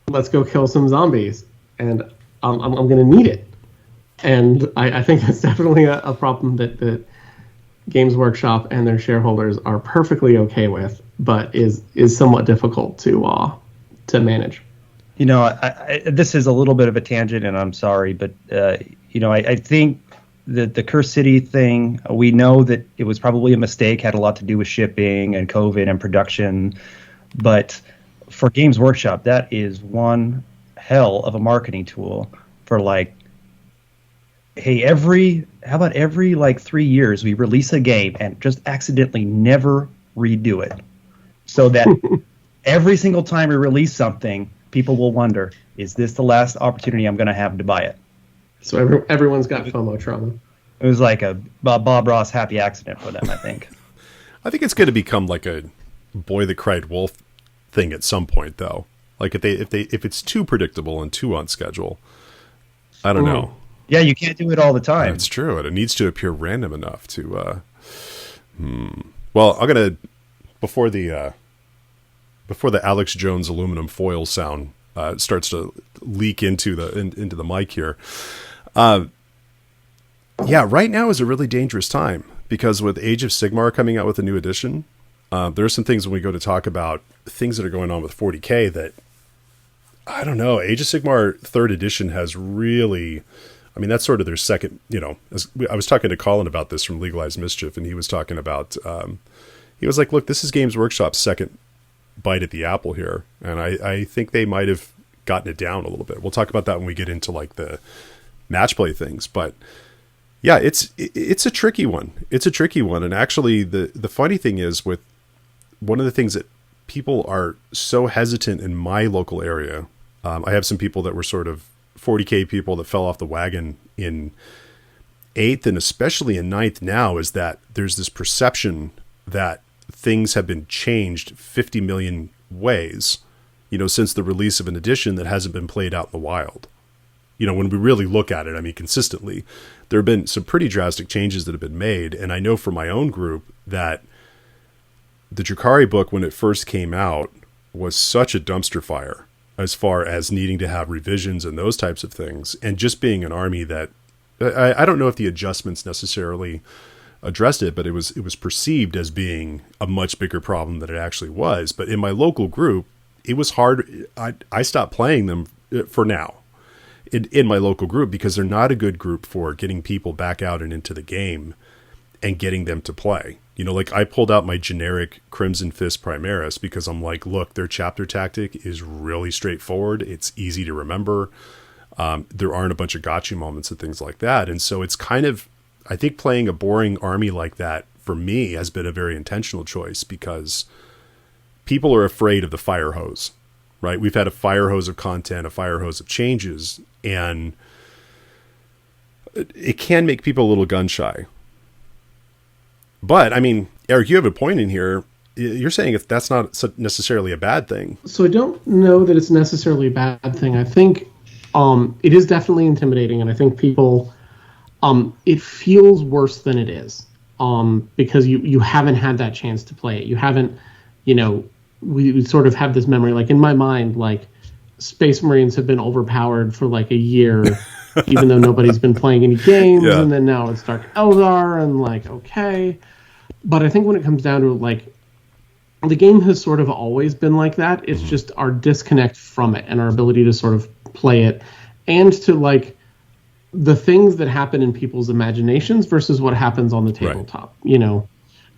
Let's Go Kill Some Zombies, and I'm gonna need it. And I think that's definitely a problem that Games Workshop and their shareholders are perfectly okay with, but is somewhat difficult to manage. You know, I this is a little bit of a tangent, and I'm sorry, but you know, I think that the Cursed City thing, we know that it was probably a mistake, had a lot to do with shipping and COVID and production, but for Games Workshop, that is one hell of a marketing tool for, like, hey, how about every like 3 years we release a game and just accidentally never redo it, so that every single time we release something, people will wonder, is this the last opportunity I'm going to have to buy it? So everyone's got FOMO trauma. It was like a Bob Ross happy accident for them, I think. I think it's going to become like a Boy That Cried Wolf thing at some point, though. Like if it's too predictable and too on schedule, I don't know. Yeah, you can't do it all the time. That's true. And it needs to appear random enough to. Well, I'm gonna before the Alex Jones aluminum foil sound starts to leak into the mic here. Yeah, right now is a really dangerous time because with Age of Sigmar coming out with a new edition, there are some things when we go to talk about things that are going on with 40K that, I don't know, Age of Sigmar 3rd edition has really, I mean, that's sort of their second, I was talking to Colin about this from Legalized Mischief, and he was talking about, he was like, look, this is Games Workshop's second bite at the apple here, and I think they might have gotten it down a little bit. We'll talk about that when we get into like the match play things, but yeah, it's a tricky one. It's a tricky one. And actually the funny thing is, with one of the things that people are so hesitant in my local area, I have some people that were sort of 40K people that fell off the wagon in 8th and especially in 9th now, is that there's this perception that things have been changed 50 million ways, since the release of an edition that hasn't been played out in the wild. When we really look at it, I mean, consistently, there have been some pretty drastic changes that have been made. And I know from my own group that the Drukhari book, when it first came out, was such a dumpster fire as far as needing to have revisions and those types of things. And just being an army that, I don't know if the adjustments necessarily addressed it, but it was perceived as being a much bigger problem than it actually was. But in my local group, it was hard. I stopped playing them for now. In my local group, because they're not a good group for getting people back out and into the game and getting them to play. Like I pulled out my generic Crimson Fist Primaris because I'm like, look, their chapter tactic is really straightforward. It's easy to remember. There aren't a bunch of gotcha moments and things like that. And so it's kind of, I think playing a boring army like that for me has been a very intentional choice because people are afraid of the fire hose. Right? We've had a fire hose of content, a fire hose of changes, and it can make people a little gun shy. But I mean, Eric, you have a point in here. You're saying if that's not necessarily a bad thing. So I don't know that it's necessarily a bad thing. I think it is definitely intimidating, and I think people, it feels worse than it is because you haven't had that chance to play it. You haven't, we sort of have this memory, like in my mind, like Space Marines have been overpowered for like a year, even though nobody's been playing any games. Yeah. And then now it's Dark Eldar and like, okay. But I think when it comes down to like, the game has sort of always been like that. It's just our disconnect from it and our ability to sort of play it and to like the things that happen in people's imaginations versus what happens on the tabletop. Right.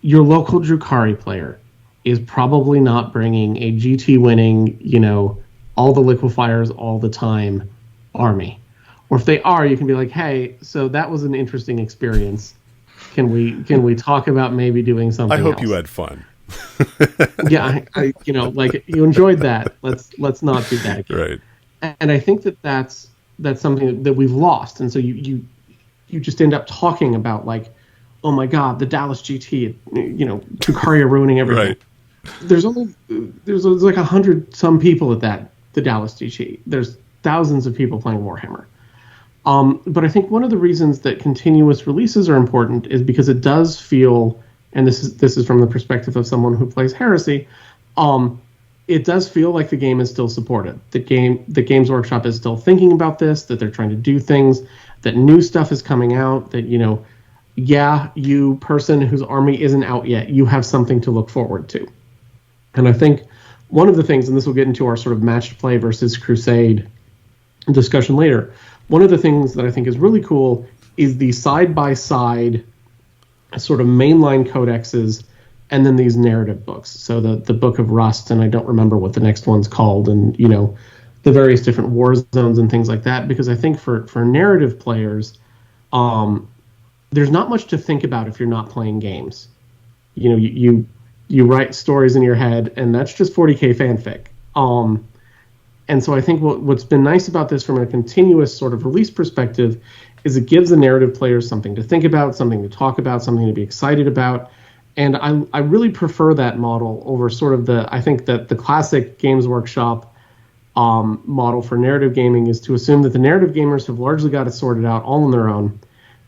Your local Drukhari player is probably not bringing a GT winning, all the liquefiers all the time army. Or if they are, you can be like, hey, so that was an interesting experience. Can we talk about maybe doing something else? I hope you had fun. Yeah, I like you enjoyed that. Let's not do that again. Right. And I think that's something that we've lost. And so you just end up talking about like, oh my God, the Dallas GT, Drukhari are ruining everything. Right. There's like 100 some people at the Dallas GT. There's thousands of people playing Warhammer. But I think one of the reasons that continuous releases are important is because it does feel, and this is from the perspective of someone who plays Heresy, it does feel like the game is still supported. The Games Workshop is still thinking about this, that they're trying to do things, that new stuff is coming out, that, you person whose army isn't out yet, you have something to look forward to. And I think one of the things, and this will get into our sort of matched play versus Crusade discussion later, one of the things that I think is really cool is the side-by-side sort of mainline codexes and then these narrative books. So the Book of Rust, and I don't remember what the next one's called, and, the various different war zones and things like that, because I think for narrative players, there's not much to think about if you're not playing games. You write stories in your head, and that's just 40K fanfic. And so I think what's been nice about this from a continuous sort of release perspective is it gives the narrative players something to think about, something to talk about, something to be excited about. And I really prefer that model over sort of I think that the classic Games Workshop model for narrative gaming is to assume that the narrative gamers have largely got it sorted out all on their own.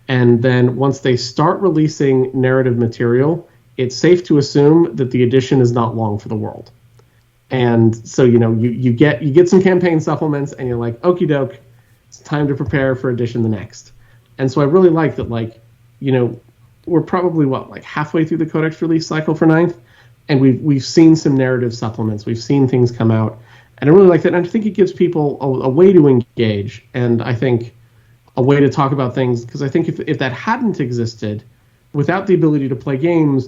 And then once they start releasing narrative material, it's safe to assume that the edition is not long for the world. And so, you get some campaign supplements, and you're like, okie doke, it's time to prepare for edition the next. And so I really like that, we're probably halfway through the Codex release cycle for Ninth, and we've seen some narrative supplements, we've seen things come out, and I really like that. And I think it gives people a way to engage, and I think a way to talk about things, because I think if that hadn't existed, without the ability to play games,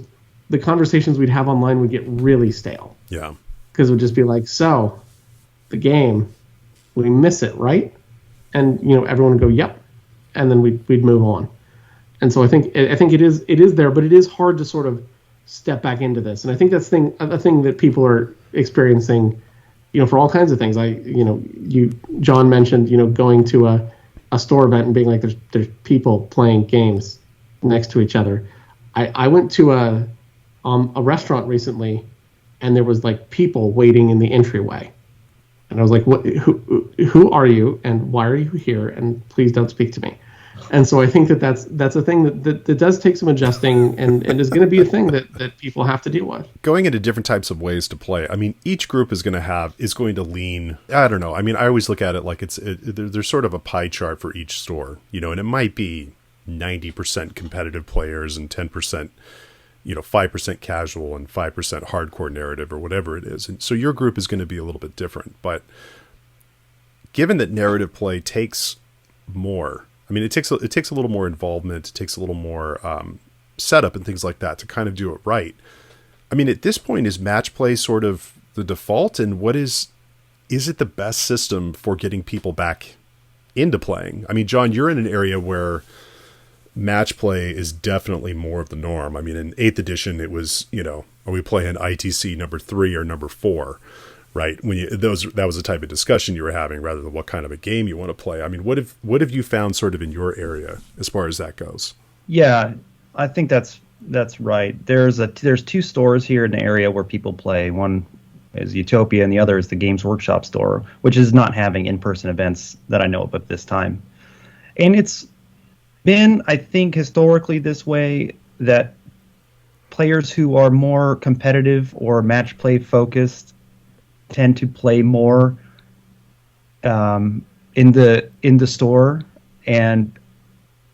the conversations we'd have online would get really stale. Yeah. Because it would just be like, so, the game, we miss it, right? And, everyone would go, yep. And then we'd move on. And so I think it is there, but it is hard to sort of step back into this. And I think that's a thing that people are experiencing, for all kinds of things. John mentioned, going to a store event and being like, there's people playing games next to each other. I went to a restaurant recently, and there was people waiting in the entryway, and I was like, "What? Who are you? And why are you here? And please don't speak to me." And so I think that's a thing that does take some adjusting, and is going to be a thing that people have to deal with. Going into different types of ways to play. I mean, each group is going to lean. I don't know. I mean, I always look at it like there's sort of a pie chart for each store, and it might be 90% competitive players and 10%. 5% casual and 5% hardcore narrative or whatever it is. And so your group is going to be a little bit different. But given that narrative play takes more, I mean, it takes a little more involvement, it takes a little more setup and things like that to kind of do it right. I mean, at this point, is match play sort of the default? And is it the best system for getting people back into playing? I mean, John, you're in an area where match play is definitely more of the norm. I mean, in 8th edition, it was, are we playing ITC number 3 or number 4, right? That was the type of discussion you were having rather than what kind of a game you want to play. I mean, what have you found sort of in your area as far as that goes? Yeah, I think that's right. There's 2 stores here in the area where people play. One is Utopia, and the other is the Games Workshop store, which is not having in-person events that I know of at this time. And it's been, I think, historically this way, that players who are more competitive or match play focused tend to play more in the store, and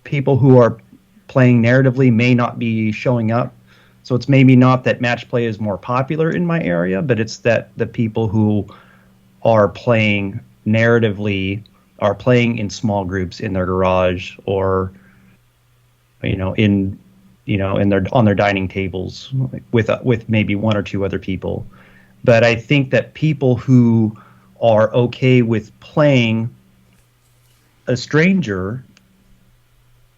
people who are playing narratively may not be showing up. So it's maybe not that match play is more popular in my area, but it's that the people who are playing narratively are playing in small groups in their garage, or on their dining tables with maybe 1 or 2 other people. But I think that people who are okay with playing a stranger,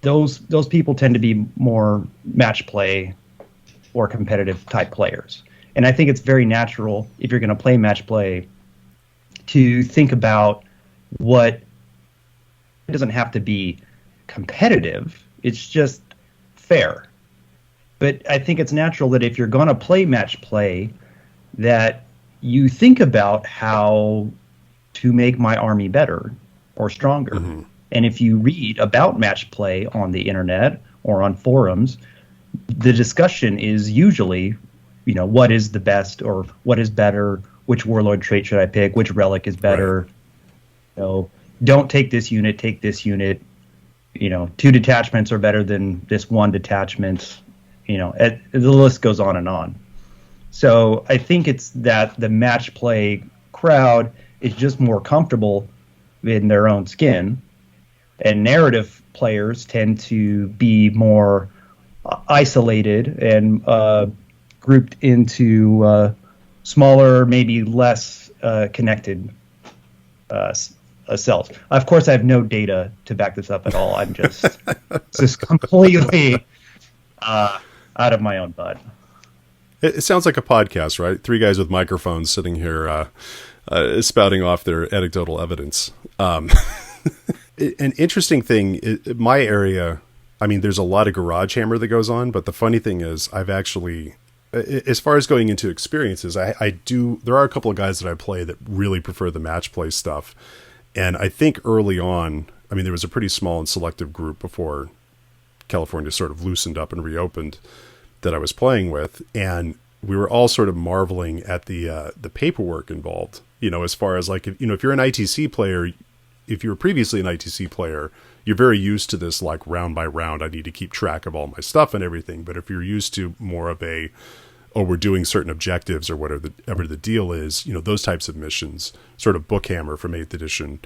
those people tend to be more match play or competitive type players. And I think it's very natural, if you're going to play match play, to think about it doesn't have to be competitive. It's just fair. But I think it's natural that if you're going to play match play, that you think about how to make my army better or stronger. Mm-hmm. And if you read about match play on the internet or on forums, the discussion is usually, what is the best or what is better, which warlord trait should I pick, which relic is better, right. Don't take this unit, take this unit. 2 detachments are better than this 1 detachment. The list goes on and on. So I think it's that the match play crowd is just more comfortable in their own skin, and narrative players tend to be more isolated and grouped into smaller, maybe less connected cells. Of course, I have no data to back this up at all. I'm just completely out of my own butt. It sounds like a podcast, right? 3 guys with microphones sitting here spouting off their anecdotal evidence. An interesting thing, my area, I mean, there's a lot of garage hammer that goes on, but the funny thing is I've actually, as far as going into experiences, there are a couple of guys that I play that really prefer the match play stuff. And I think early on, I mean, there was a pretty small and selective group before California sort of loosened up and reopened that I was playing with. And we were all sort of marveling at the paperwork involved, as far as like, if you're an ITC player, if you were previously an ITC player, you're very used to this, like round by round, I need to keep track of all my stuff and everything. But if you're used to more of we're doing certain objectives or whatever the deal is, those types of missions, sort of Bookhammer from 8th edition,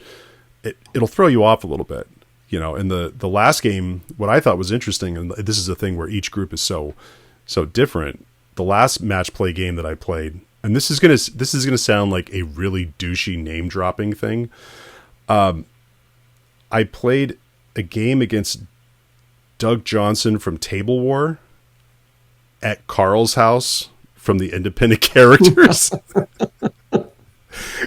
it'll throw you off a little bit, and the last game, what I thought was interesting, and this is a thing where each group is so different. The last match play game that I played, and this is gonna sound like a really douchey name dropping thing. I played a game against Doug Johnson from Table War at Carl's house from the Independent Characters.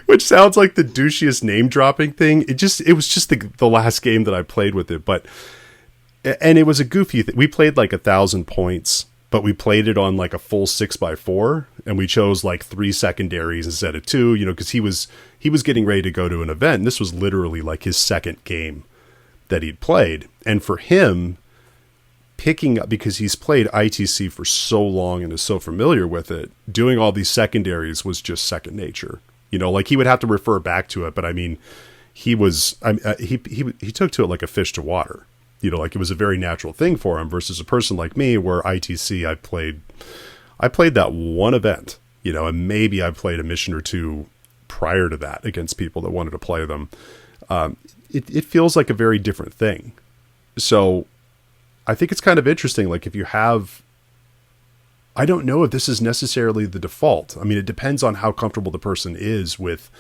Which sounds like the douchiest name dropping thing. It was just the last game that I played with it, and it was a goofy thing. We played like 1,000 points, but we played it on like a full 6x4, and we chose like 3 secondaries instead of 2, because he was getting ready to go to an event. And this was literally like his second game that he'd played. And for him, picking up, because he's played ITC for so long and is so familiar with it, doing all these secondaries was just second nature. Like he would have to refer back to it, but I mean, he took to it like a fish to water. Like it was a very natural thing for him versus a person like me where ITC, I played that one event, and maybe I played a mission or two prior to that against people that wanted to play them. It feels like a very different thing. So I think it's kind of interesting. Like if you have, I don't know if this is necessarily the default. I mean, it depends on how comfortable the person is with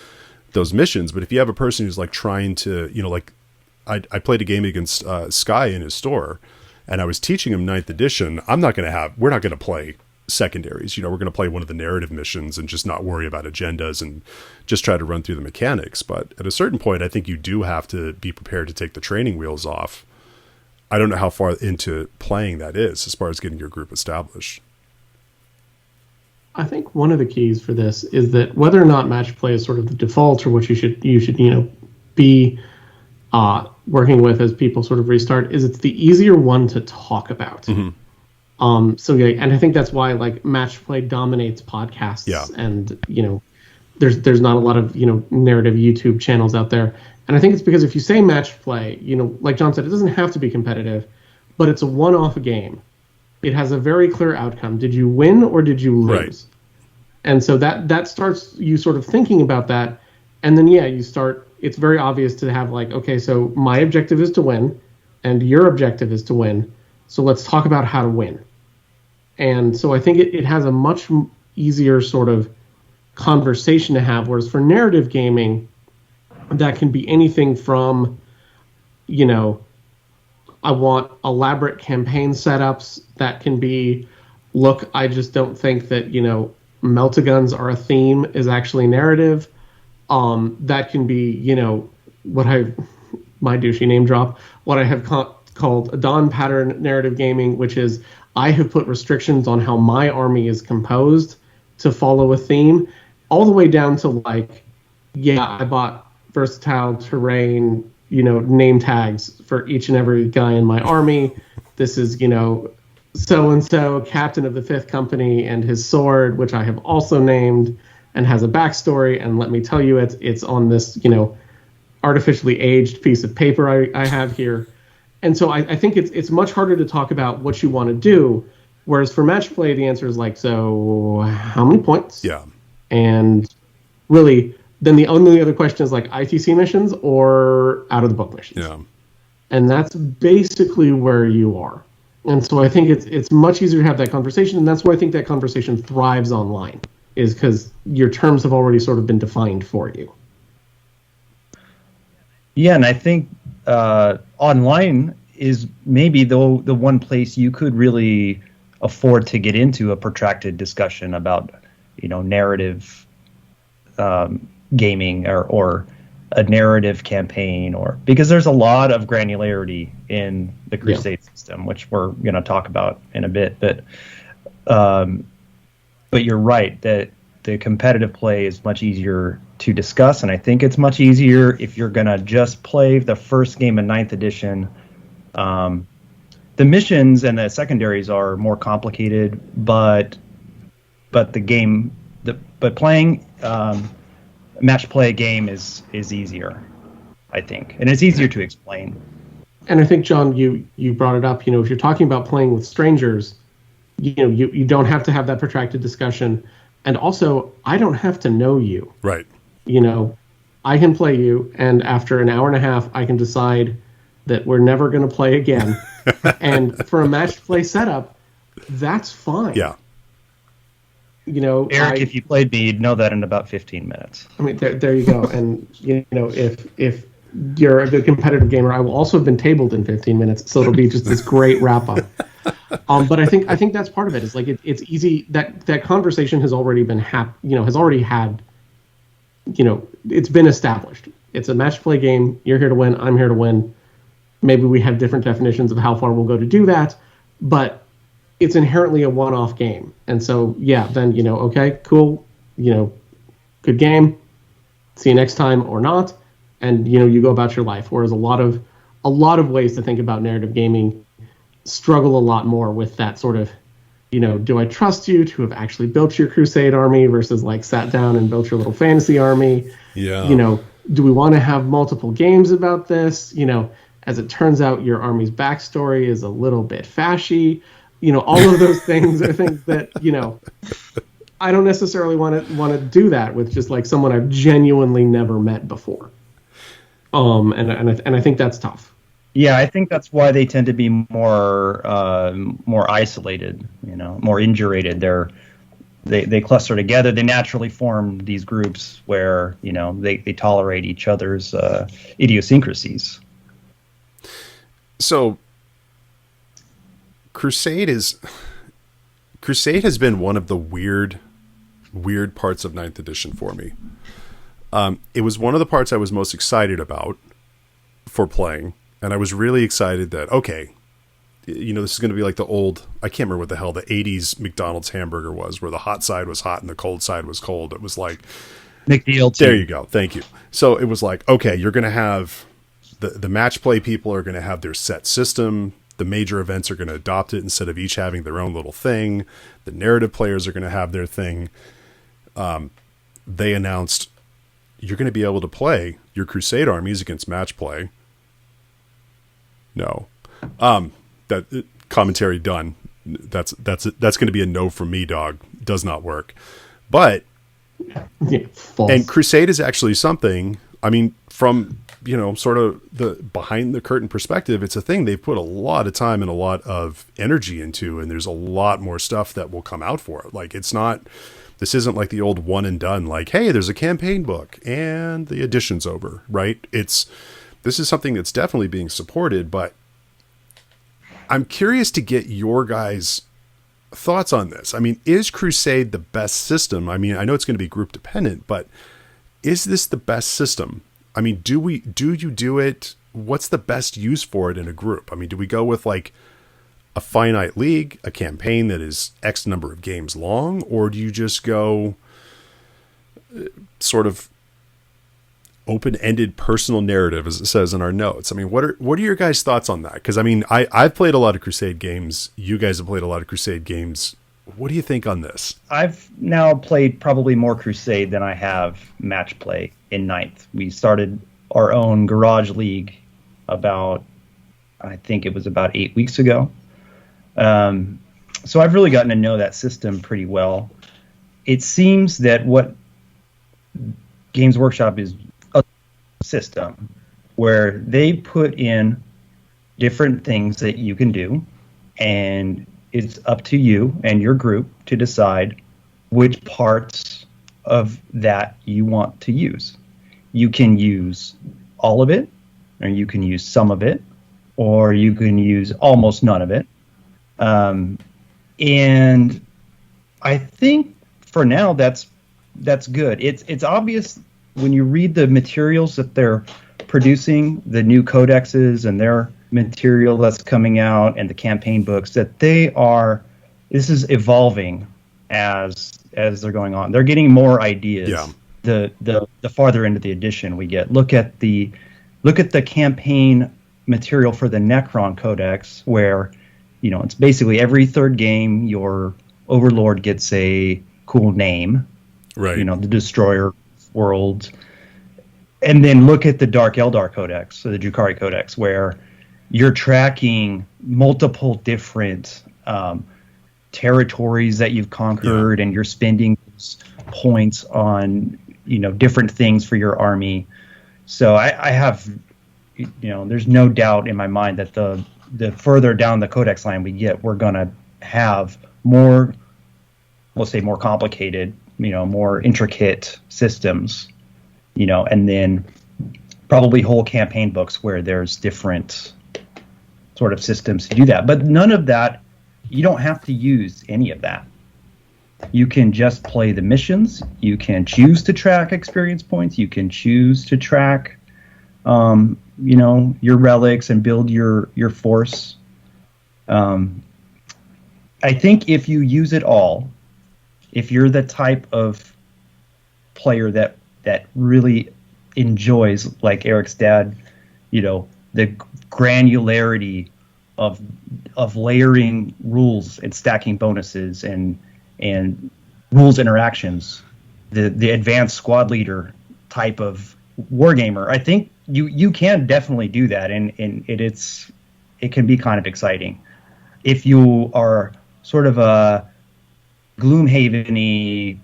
those missions. But if you have a person who's like trying to, like I played a game against Sky in his store, and I was teaching him 9th edition. We're not going to play secondaries. We're going to play one of the narrative missions and just not worry about agendas and just try to run through the mechanics. But at a certain point, I think you do have to be prepared to take the training wheels off. I don't know how far into playing that is as far as getting your group established. I think one of the keys for this is that whether or not match play is sort of the default or what you should be working with as people sort of restart, is it's the easier one to talk about. Mm-hmm. So yeah, and I think that's why like match play dominates podcasts. Yeah. And there's not a lot of narrative YouTube channels out there. And I think it's because if you say match play, like John said, it doesn't have to be competitive, but it's a one-off game. It has a very clear outcome. Did you win or did you lose? Right. And so that starts you sort of thinking about that. And then, it's very obvious to have like, okay, so my objective is to win and your objective is to win. So let's talk about how to win. And so I think it has a much easier sort of conversation to have. Whereas for narrative gaming, that can be anything from, I want elaborate campaign setups. That can be, look, I just don't think that, meltaguns are a theme is actually narrative. That can be, my douchey name drop, what I have called a Dawn pattern narrative gaming, which is I have put restrictions on how my army is composed to follow a theme, all the way down to like, I bought versatile terrain, name tags for each and every guy in my army. This is, so-and-so captain of the 5th company and his sword, which I have also named and has a backstory. And let me tell you, it's on this, artificially aged piece of paper I have here. And so I think it's much harder to talk about what you want to do. Whereas for match play, the answer is like, so how many points? Yeah. And really, then the only other question is like ITC missions or out of the book missions. Yeah. And that's basically where you are. And so I think it's much easier to have that conversation. And that's why I think that conversation thrives online, is because your terms have already sort of been defined for you. Yeah, and I think online is maybe the one place you could really afford to get into a protracted discussion about, narrative gaming or a narrative campaign, or because there's a lot of granularity in the Crusade system, which we're going to talk about in a bit. But you're right that the competitive play is much easier to discuss, and I think it's much easier if you're going to just play the first game in 9th edition. The missions and the secondaries are more complicated, but but but playing match play game is easier, I think, and it's easier to explain. And I think, John, you brought it up. If you're talking about playing with strangers, you don't have to have that protracted discussion, and also I don't have to know you. Right. I can play you, and after an hour and a half, I can decide that we're never going to play again. And for a match play setup, that's fine. Yeah. Eric, if you played me, you'd know that in about 15 minutes. I mean, there you go. And if you're a good competitive gamer, I will also have been tabled in 15 minutes, so it'll be just this great wrap up. But I think that's part of it. Is like it's easy that conversation has already been it's been established. It's a match play game. You're here to win. I'm here to win. Maybe we have different definitions of how far we'll go to do that, but it's inherently a one-off game. And so, yeah, then, okay, cool, good game. See you next time or not. And, you go about your life. Whereas a lot of ways to think about narrative gaming struggle a lot more with that sort of, do I trust you to have actually built your Crusade army versus like sat down and built your little fantasy army? Yeah. Do we want to have multiple games about this? As it turns out, your army's backstory is a little bit fashy. All of those things are things that, I don't necessarily want to do that with just like someone I've genuinely never met before. And I think that's tough. Yeah, I think that's why they tend to be more isolated, more indurated. They cluster together. They naturally form these groups where, they tolerate each other's idiosyncrasies. So Crusade has been one of the weird parts of 9th edition for me. It was one of the parts I was most excited about for playing, and I was really excited that, okay, this is going to be like the old, I can't remember what the hell the 80s McDonald's hamburger was, where the hot side was hot and the cold side was cold. It was like McDLT. There you go. Thank you. So it was like, okay, you're going to have the match play people are going to have their set system. The major events are going to adopt it instead of each having their own little thing. The narrative players are going to have their thing. They announced you're going to be able to play your Crusade armies against match play. No. That commentary done. That's going to be a no from me, dog. Does not work. But false. And Crusade is actually something, I mean, from sort of the behind the curtain perspective, it's a thing they've put a lot of time and a lot of energy into, and there's a lot more stuff that will come out for it. Like, this isn't like the old one and done, like, hey, there's a campaign book and the edition's over, right? This is something that's definitely being supported, but I'm curious to get your guys' thoughts on this. I mean, is Crusade the best system? I mean, I know it's going to be group dependent, but is this the best system? I mean, do you do it? What's the best use for it in a group? I mean, do we go with like a finite league, a campaign that is X number of games long, or do you just go sort of open-ended personal narrative, as it says in our notes? I mean, what are your guys' thoughts on that? Because I mean, I've played a lot of Crusade games. You guys have played a lot of Crusade games. What do you think on this? I've now played probably more Crusade than I have match play in 9th. We started our own garage league I think it was about 8 weeks ago. So I've really gotten to know that system pretty well. It seems that what Games Workshop is a system where they put in different things that you can do, and it's up to you and your group to decide which parts of that you want to use. You can use all of it, or you can use some of it, or you can use almost none of it. And I think for now that's good. It's obvious when you read the materials that they're producing, the new codexes and their material that's coming out and the campaign books, that this is evolving as they're going on. They're getting more ideas. Yeah. The farther into the edition we get. Look at the campaign material for the Necron Codex, where it's basically every third game your overlord gets a cool name, Right. the Destroyer world, and then look at the Dark Eldar Codex, or the Drukhari Codex, where you're tracking multiple different territories that you've conquered, and you're spending points on different things for your army. So I have, there's no doubt in my mind that the further down the codex line we get, we're gonna have more, we'll say more complicated, more intricate systems, and then probably whole campaign books where there's different sort of systems to do that. But none of that, you don't have to use any of that. You can just play the missions. You can choose to track experience points. You can choose to track, your relics and build your force. I think if you use it all, if you're the type of player that really enjoys, like Eric's dad, the granularity of layering rules and stacking bonuses and rules interactions, the advanced squad leader type of wargamer, I think you can definitely do that, and it can be kind of exciting. If you are sort of a Gloomhaven-y,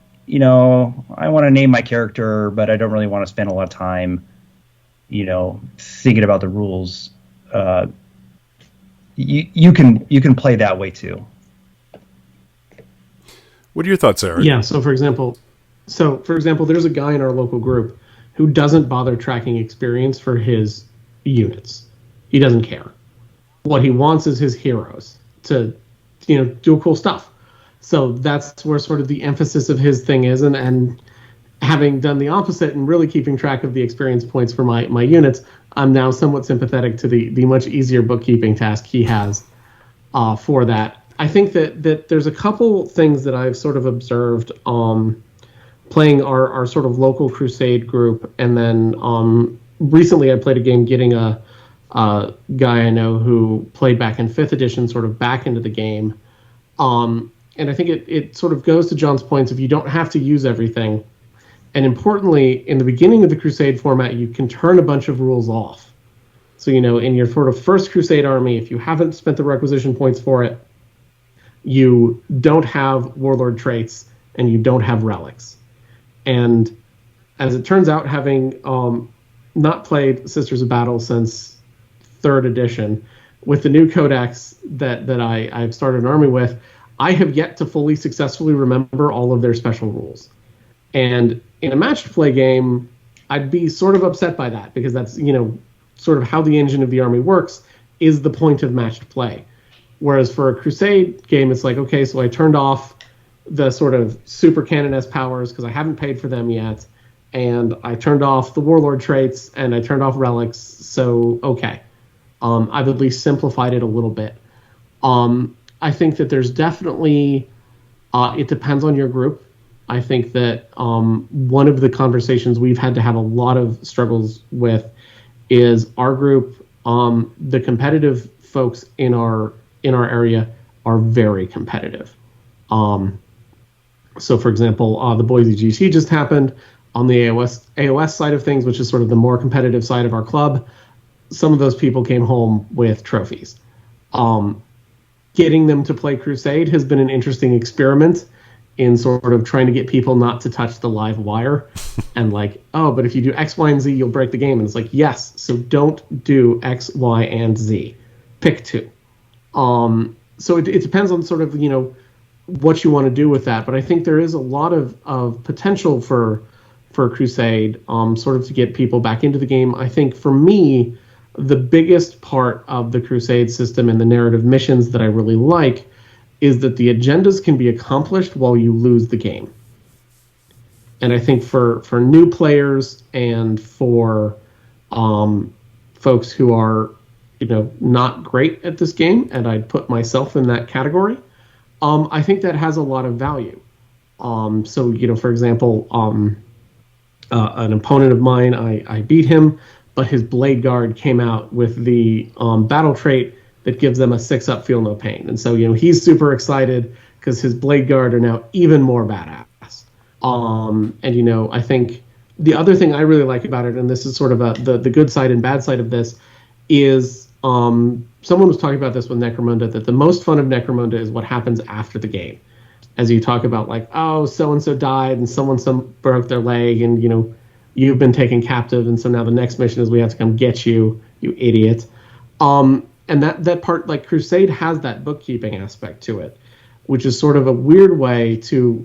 I want to name my character, but I don't really want to spend a lot of time, thinking about the rules. You can play that way too. What are your thoughts, Eric? Yeah. So for example, there's a guy in our local group who doesn't bother tracking experience for his units. He doesn't care. What he wants is his heroes to, do cool stuff. So that's where sort of the emphasis of his thing is, and having done the opposite and really keeping track of the experience points for my units, I'm now somewhat sympathetic to the much easier bookkeeping task he has for that. I think that there's a couple things that I've sort of observed playing our sort of local Crusade group, and then recently I played a game getting a guy I know who played back in 5th edition sort of back into the game. And I think it sort of goes to John's points of you don't have to use everything. And importantly, in the beginning of the Crusade format, you can turn a bunch of rules off. So, in your sort of first Crusade army, if you haven't spent the requisition points for it, you don't have warlord traits and you don't have relics. And as it turns out, having not played Sisters of Battle since 3rd edition, with the new codex that I've started an army with, I have yet to fully successfully remember all of their special rules. And in a matched play game, I'd be sort of upset by that, because that's, sort of how the engine of the army works is the point of matched play. Whereas for a Crusade game, it's like, okay, so I turned off the sort of super canoness powers because I haven't paid for them yet, and I turned off the warlord traits, and I turned off relics, so okay. I've at least simplified it a little bit. I think that there's definitely, it depends on your group. I think that one of the conversations we've had to have a lot of struggles with is our group, the competitive folks in our area are very competitive. So for example, the Boise GT just happened. On the AOS side of things, which is sort of the more competitive side of our club, some of those people came home with trophies. Getting them to play Crusade has been an interesting experiment in sort of trying to get people not to touch the live wire and like, oh, but if you do X, Y, and Z, you'll break the game. And it's like, yes, so don't do X, Y, and Z. Pick two. So it depends on sort of, what you want to do with that. But I think there is a lot of potential for Crusade, sort of to get people back into the game. I think for me, the biggest part of the Crusade system and the narrative missions that I really like is that the agendas can be accomplished while you lose the game. And I think for new players and for folks who are, not great at this game, and I'd put myself in that category, I think that has a lot of value. So, for example, an opponent of mine, I beat him, but his Blade Guard came out with the battle trait that gives them a 6-up feel no pain. And so, he's super excited because his Blade Guard are now even more badass. And I think the other thing I really like about it, and this is sort of the good side and bad side of this, is someone was talking about this with Necromunda, that the most fun of Necromunda is what happens after the game. As you talk about, like, oh, so-and-so died and someone broke their leg and, you've been taken captive, and so now the next mission is we have to come get you, you idiot. And that part, like, Crusade has that bookkeeping aspect to it, which is sort of a weird way to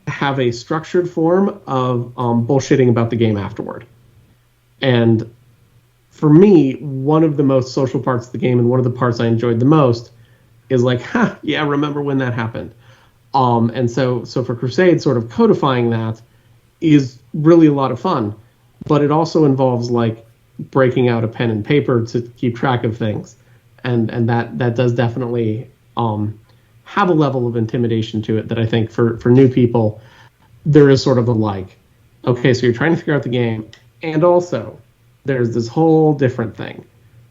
have a structured form of bullshitting about the game afterward. And for me, one of the most social parts of the game, and one of the parts I enjoyed the most, is like, yeah, remember when that happened. And so for Crusade, sort of codifying that is really a lot of fun, but it also involves like breaking out a pen and paper to keep track of things, and that does definitely have a level of intimidation to it that I think for new people there is sort of a like, okay, so you're trying to figure out the game, and also there's this whole different thing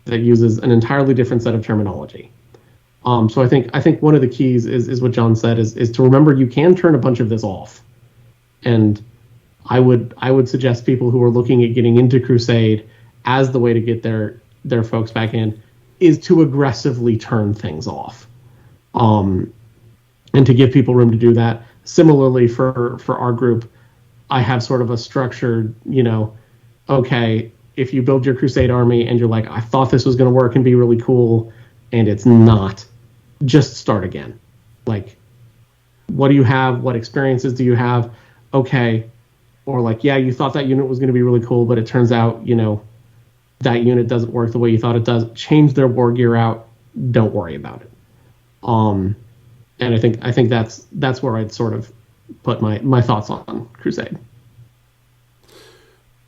that uses an entirely different set of terminology. So I think one of the keys is what John said, is to remember you can turn a bunch of this off. And I would suggest people who are looking at getting into Crusade as the way to get their folks back in is to aggressively turn things off. And to give people room to do that. Similarly for our group, I have sort of a structured, okay, if you build your Crusade army and you're like, I thought this was going to work and be really cool, and it's not, just start again. Like, what do you have? What experiences do you have? Okay. Or like, yeah, you thought that unit was going to be really cool, but it turns out, that unit doesn't work the way you thought it does. Change their war gear out. Don't worry about it. And I think that's where I'd sort of put my thoughts on Crusade.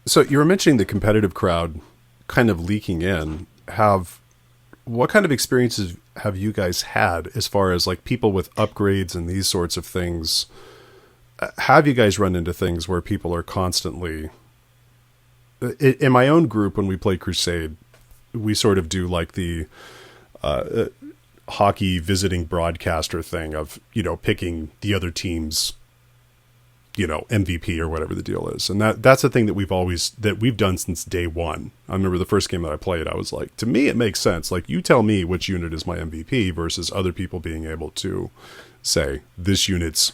So you were mentioning the competitive crowd kind of leaking in. What kind of experiences have you guys had as far as like people with upgrades and these sorts of things? Have you guys run into things where people are constantly... In my own group, when we play Crusade, we sort of do like the hockey visiting broadcaster thing of, picking the other team's, MVP or whatever the deal is. And that's the thing that we've done since day one. I remember the first game that I played, I was like, to me, it makes sense. Like, you tell me which unit is my MVP versus other people being able to say, this unit's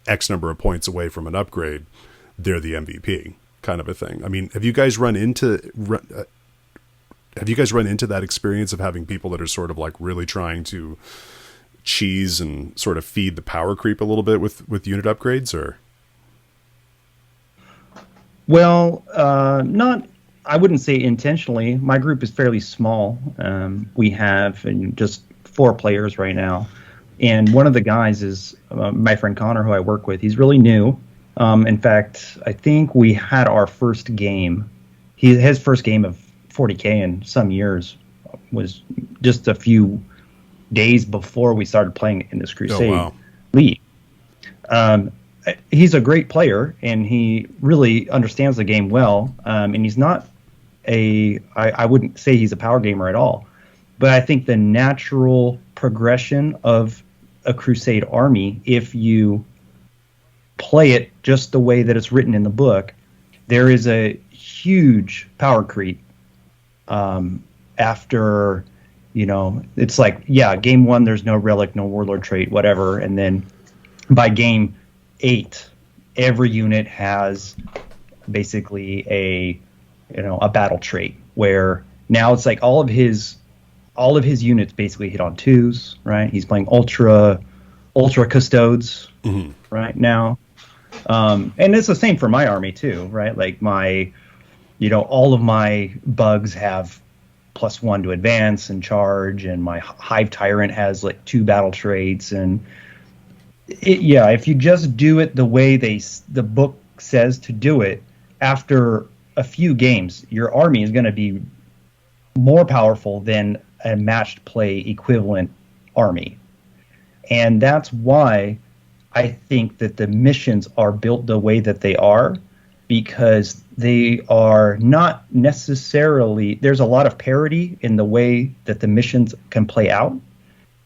X number of points away from an upgrade, they're the MVP kind of a thing. I mean, have you guys run into that experience of having people that are sort of like really trying to cheese and sort of feed the power creep a little bit with unit upgrades, or? Well, I wouldn't say intentionally. My group is fairly small. We have just 4 players right now. And one of the guys is my friend Connor, who I work with. He's really new. In fact, I think we had our first game. His first game of 40K in some years was just a few days before we started playing in this Crusade League. He's a great player, and he really understands the game well. And he's not I wouldn't say he's a power gamer at all. But I think the natural progression of a Crusade army, if you play it just the way that it's written in the book, there is a huge power creep after, it's like, yeah, game 1, there's no relic, no warlord trait, whatever. And then by game 8, every unit has basically a battle trait, where now it's like all of his units basically hit on 2s, right? He's playing ultra custodes right now. And it's the same for my army too, right? Like all of my bugs have +1 to advance and charge, and my Hive Tyrant has like 2 battle traits. And if you just do it the way the book says to do it, after a few games, your army is going to be more powerful than a matched play equivalent army. And that's why I think that the missions are built the way that they are, because they are not necessarily, there's a lot of parity in the way that the missions can play out.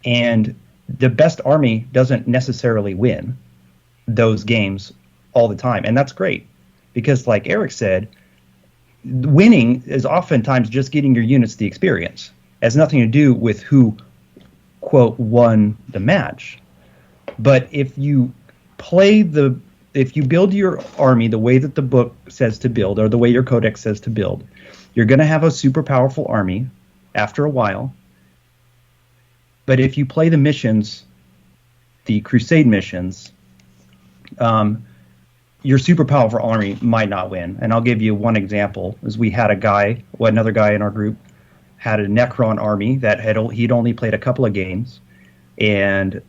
And the best army doesn't necessarily win those games all the time. And that's great because, like Eric said, winning is oftentimes just getting your units the experience. It has nothing to do with who, quote, won the match. But if you build your army the way that the book says to build, or the way your codex says to build, you're going to have a super powerful army after a while. But if you play the missions, the Crusade missions, your super powerful army might not win. And I'll give you one example. Is we had another guy in our group had a Necron army that he'd only played a couple of games, and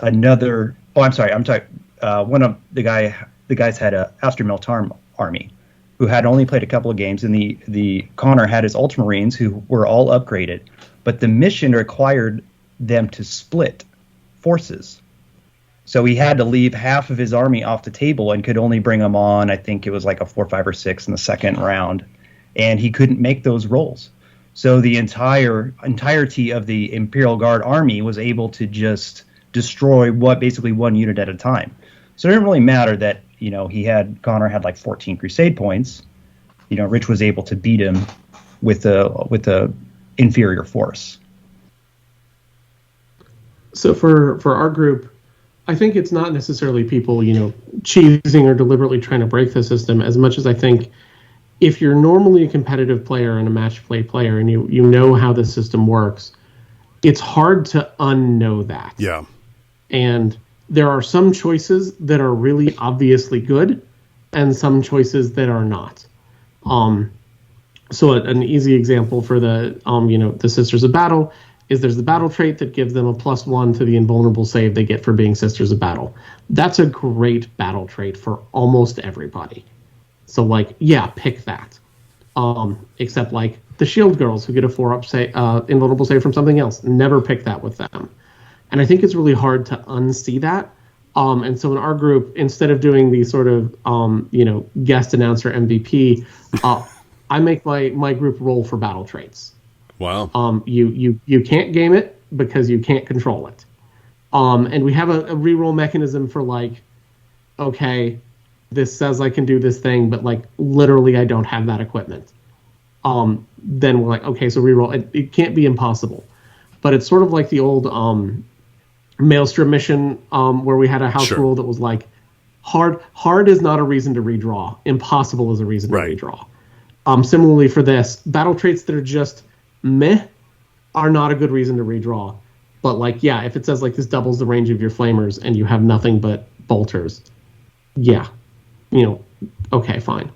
one of the guys had a Astra Militarum army who had only played a couple of games, and the Connor had his Ultramarines who were all upgraded, but the mission required them to split forces. So he had to leave half of his army off the table and could only bring them on, I think it was like a 4, 5, or 6 in the second round, and he couldn't make those rolls. So the entirety of the Imperial Guard army was able to just destroy basically one unit at a time. So it didn't really matter that, Connor had like 14 Crusade points. Rich was able to beat him with a inferior force. So for our group, I think it's not necessarily people, cheesing or deliberately trying to break the system, as much as I think if you're normally a competitive player and a match play player and you know how the system works, it's hard to unknow that. Yeah. And there are some choices that are really obviously good and some choices that are not. So an easy example for the Sisters of Battle is there's the battle trait that gives them a +1 to the invulnerable save they get for being Sisters of Battle. That's a great battle trait for almost everybody. So pick that. Except the Shield Girls who get a 4-up invulnerable save from something else. Never pick that with them. And I think it's really hard to unsee that. And so in our group, instead of doing the sort of guest announcer MVP, I make my group roll for battle traits. Wow. You can't game it because you can't control it. And we have a reroll mechanism for okay, this says I can do this thing, but literally I don't have that equipment. Then we're okay, so reroll. It can't be impossible, but it's sort of like the old Maelstrom mission where we had a house rule that was hard is not a reason to redraw. Impossible is a reason to redraw. Similarly for this, battle traits that are just meh are not a good reason to redraw. But if it says this doubles the range of your flamers and you have nothing but bolters, okay, fine.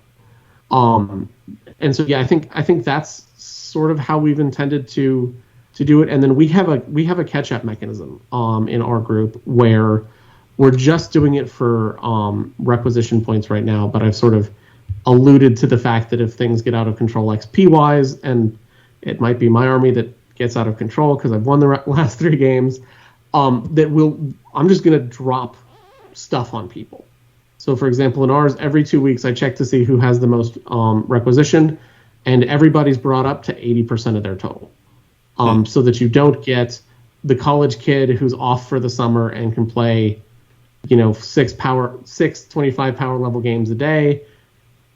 And so I think that's sort of how we've intended to do it. And then we have a catch-up mechanism in our group where we're just doing it for requisition points right now, but I've sort of alluded to the fact that if things get out of control XP-wise, and it might be my army that gets out of control because I've won the last 3 games, I'm just going to drop stuff on people. So, for example, in ours, every 2 weeks I check to see who has the most requisition, and everybody's brought up to 80% of their total. So that you don't get the college kid who's off for the summer and can play, 6 25 power level games a day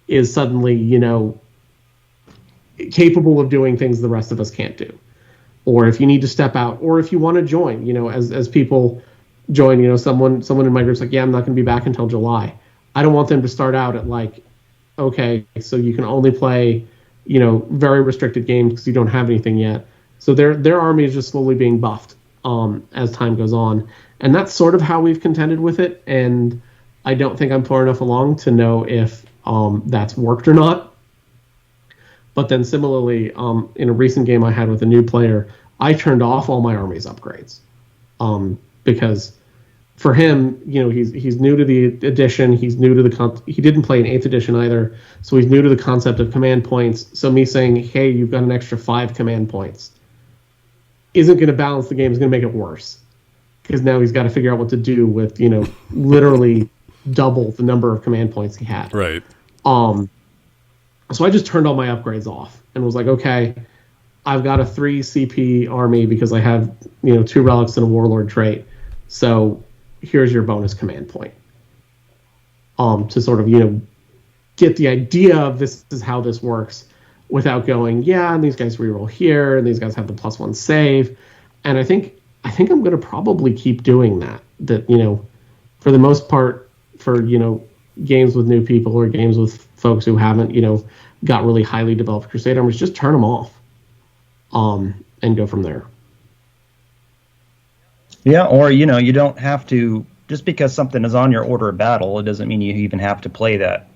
is suddenly, capable of doing things the rest of us can't do. Or if you need to step out, or if you want to join, as people join, someone in my group's I'm not going to be back until July. I don't want them to start out at okay, so you can only play, very restricted games because you don't have anything yet. So their army is just slowly being buffed as time goes on. And that's sort of how we've contended with it. And I don't think I'm far enough along to know if that's worked or not. But then similarly, in a recent game I had with a new player, I turned off all my army's upgrades because for him, he's new to the edition. He's new to he didn't play in 8th edition either, so he's new to the concept of command points. So me saying, hey, you've got an extra 5 command points isn't going to balance the game. It's going to make it worse because now he's got to figure out what to do with literally double the number of command points he had. Right. So I just turned all my upgrades off and was okay, I've got a 3 CP army because I have, 2 relics and a warlord trait. So here's your bonus command point. To sort of, get the idea of this is how this works without going, yeah, and these guys reroll here, and these guys have the +1 save. And I think I'm going to probably keep doing that. That, for the most part, for, games with new people or games with folks who haven't, got really highly developed Crusade armors, just turn them off. And go from there. Yeah, or you don't have to, just because something is on your order of battle, it doesn't mean you even have to play that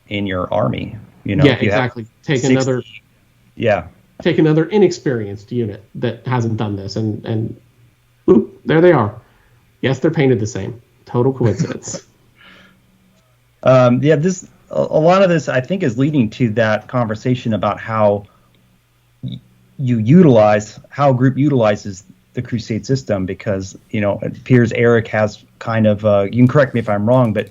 in your army. Yeah, exactly. Take another inexperienced unit that hasn't done this, and oop, there they are. Yes, they're painted the same. Total coincidence. A lot of this I think is leading to that conversation about how a group utilizes the Crusade system, because it appears Eric has kind of you can correct me if I'm wrong, but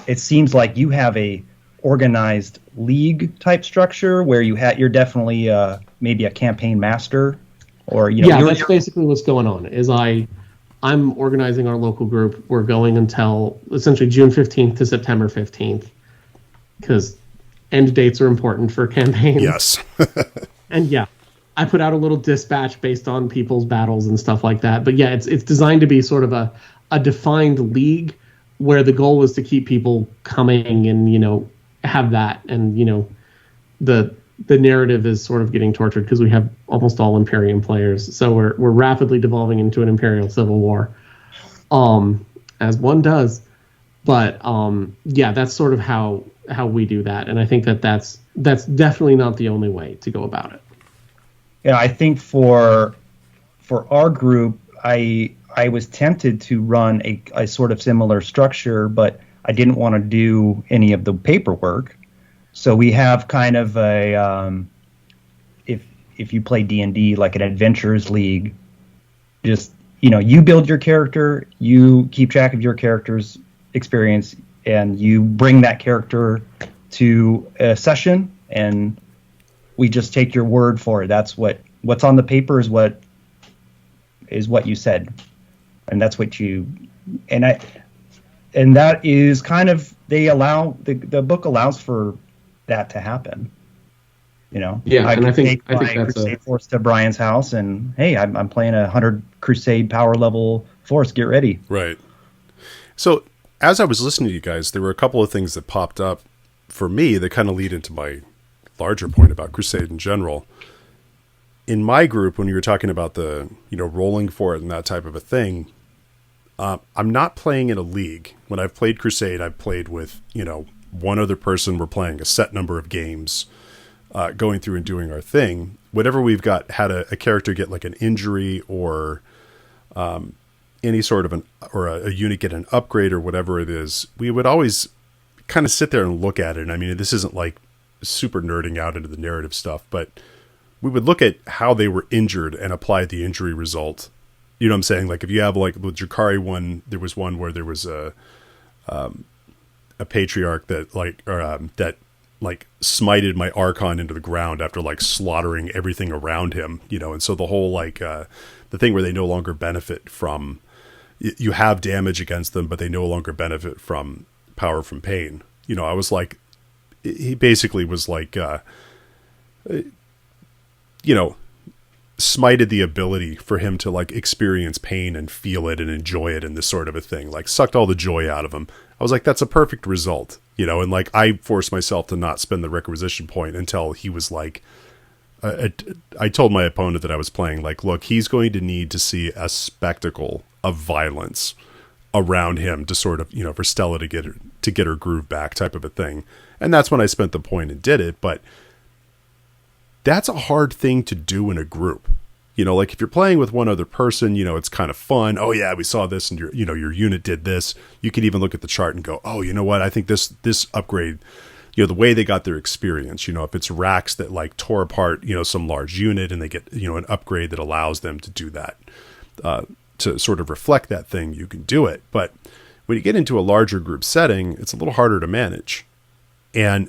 it seems like you have a organized league type structure where you're definitely maybe a campaign master, or that's basically what's going on. Is I'm organizing our local group. We're going until essentially June 15th to September 15th, because end dates are important for campaigns. Yes. And yeah, I put out a little dispatch based on people's battles and stuff like that. But yeah, it's designed to be sort of a defined league where the goal is to keep people coming and, have that. And, the narrative is sort of getting tortured because we have almost all Imperium players. So we're rapidly devolving into an Imperial civil war, as one does. But that's sort of how we do that. And I think that's definitely not the only way to go about it. Yeah, I think for our group, I was tempted to run a sort of similar structure, but I didn't want to do any of the paperwork. So we have kind of a if you play D&D, like an adventurers league, just you build your character, you keep track of your character's experience, and you bring that character to a session, and we just take your word for it. That's what's on the paper is what you said, and that's what you and that is kind of the book allows for that to happen. Yeah, I think that's Crusade force to Brian's house, and hey, I'm playing 100 Crusade power level force. Get ready. Right. So as I was listening to you guys, there were a couple of things that popped up for me that kind of lead into my larger point about Crusade in general. In my group, when you were talking about the, rolling for it and that type of a thing, I'm not playing in a league. When I've played Crusade, I've played with, one other person. We're playing a set number of games, going through and doing our thing. Whenever we've had a character get like an injury or any sort of a unit get an upgrade or whatever it is, we would always kind of sit there and look at it. And I mean, this isn't like super nerding out into the narrative stuff, but we would look at how they were injured and apply the injury result. You know what I'm saying? Like if you have like the Drakari one, there was one where there was a patriarch that smited my Archon into the ground after like slaughtering everything around him, and so the whole the thing where they no longer benefit from, you have damage against them, but they no longer benefit from power from pain. I was like, he basically was like, smited the ability for him to like experience pain and feel it and enjoy it and this sort of a thing, like sucked all the joy out of him. I was like, that's a perfect result, and like I forced myself to not spend the requisition point until he was like, I told my opponent that I was playing, like, look, he's going to need to see a spectacle of violence around him to sort of, for Stella to get her groove back type of a thing. And that's when I spent the point and did it. But that's a hard thing to do in a group. Like if you're playing with one other person, it's kind of fun. Oh yeah, we saw this and your unit did this. You could even look at the chart and go, oh, you know what? I think this upgrade, the way they got their experience, if it's Rax that like tore apart, some large unit and they get, an upgrade that allows them to do that, to sort of reflect that thing, you can do it. But when you get into a larger group setting, it's a little harder to manage. And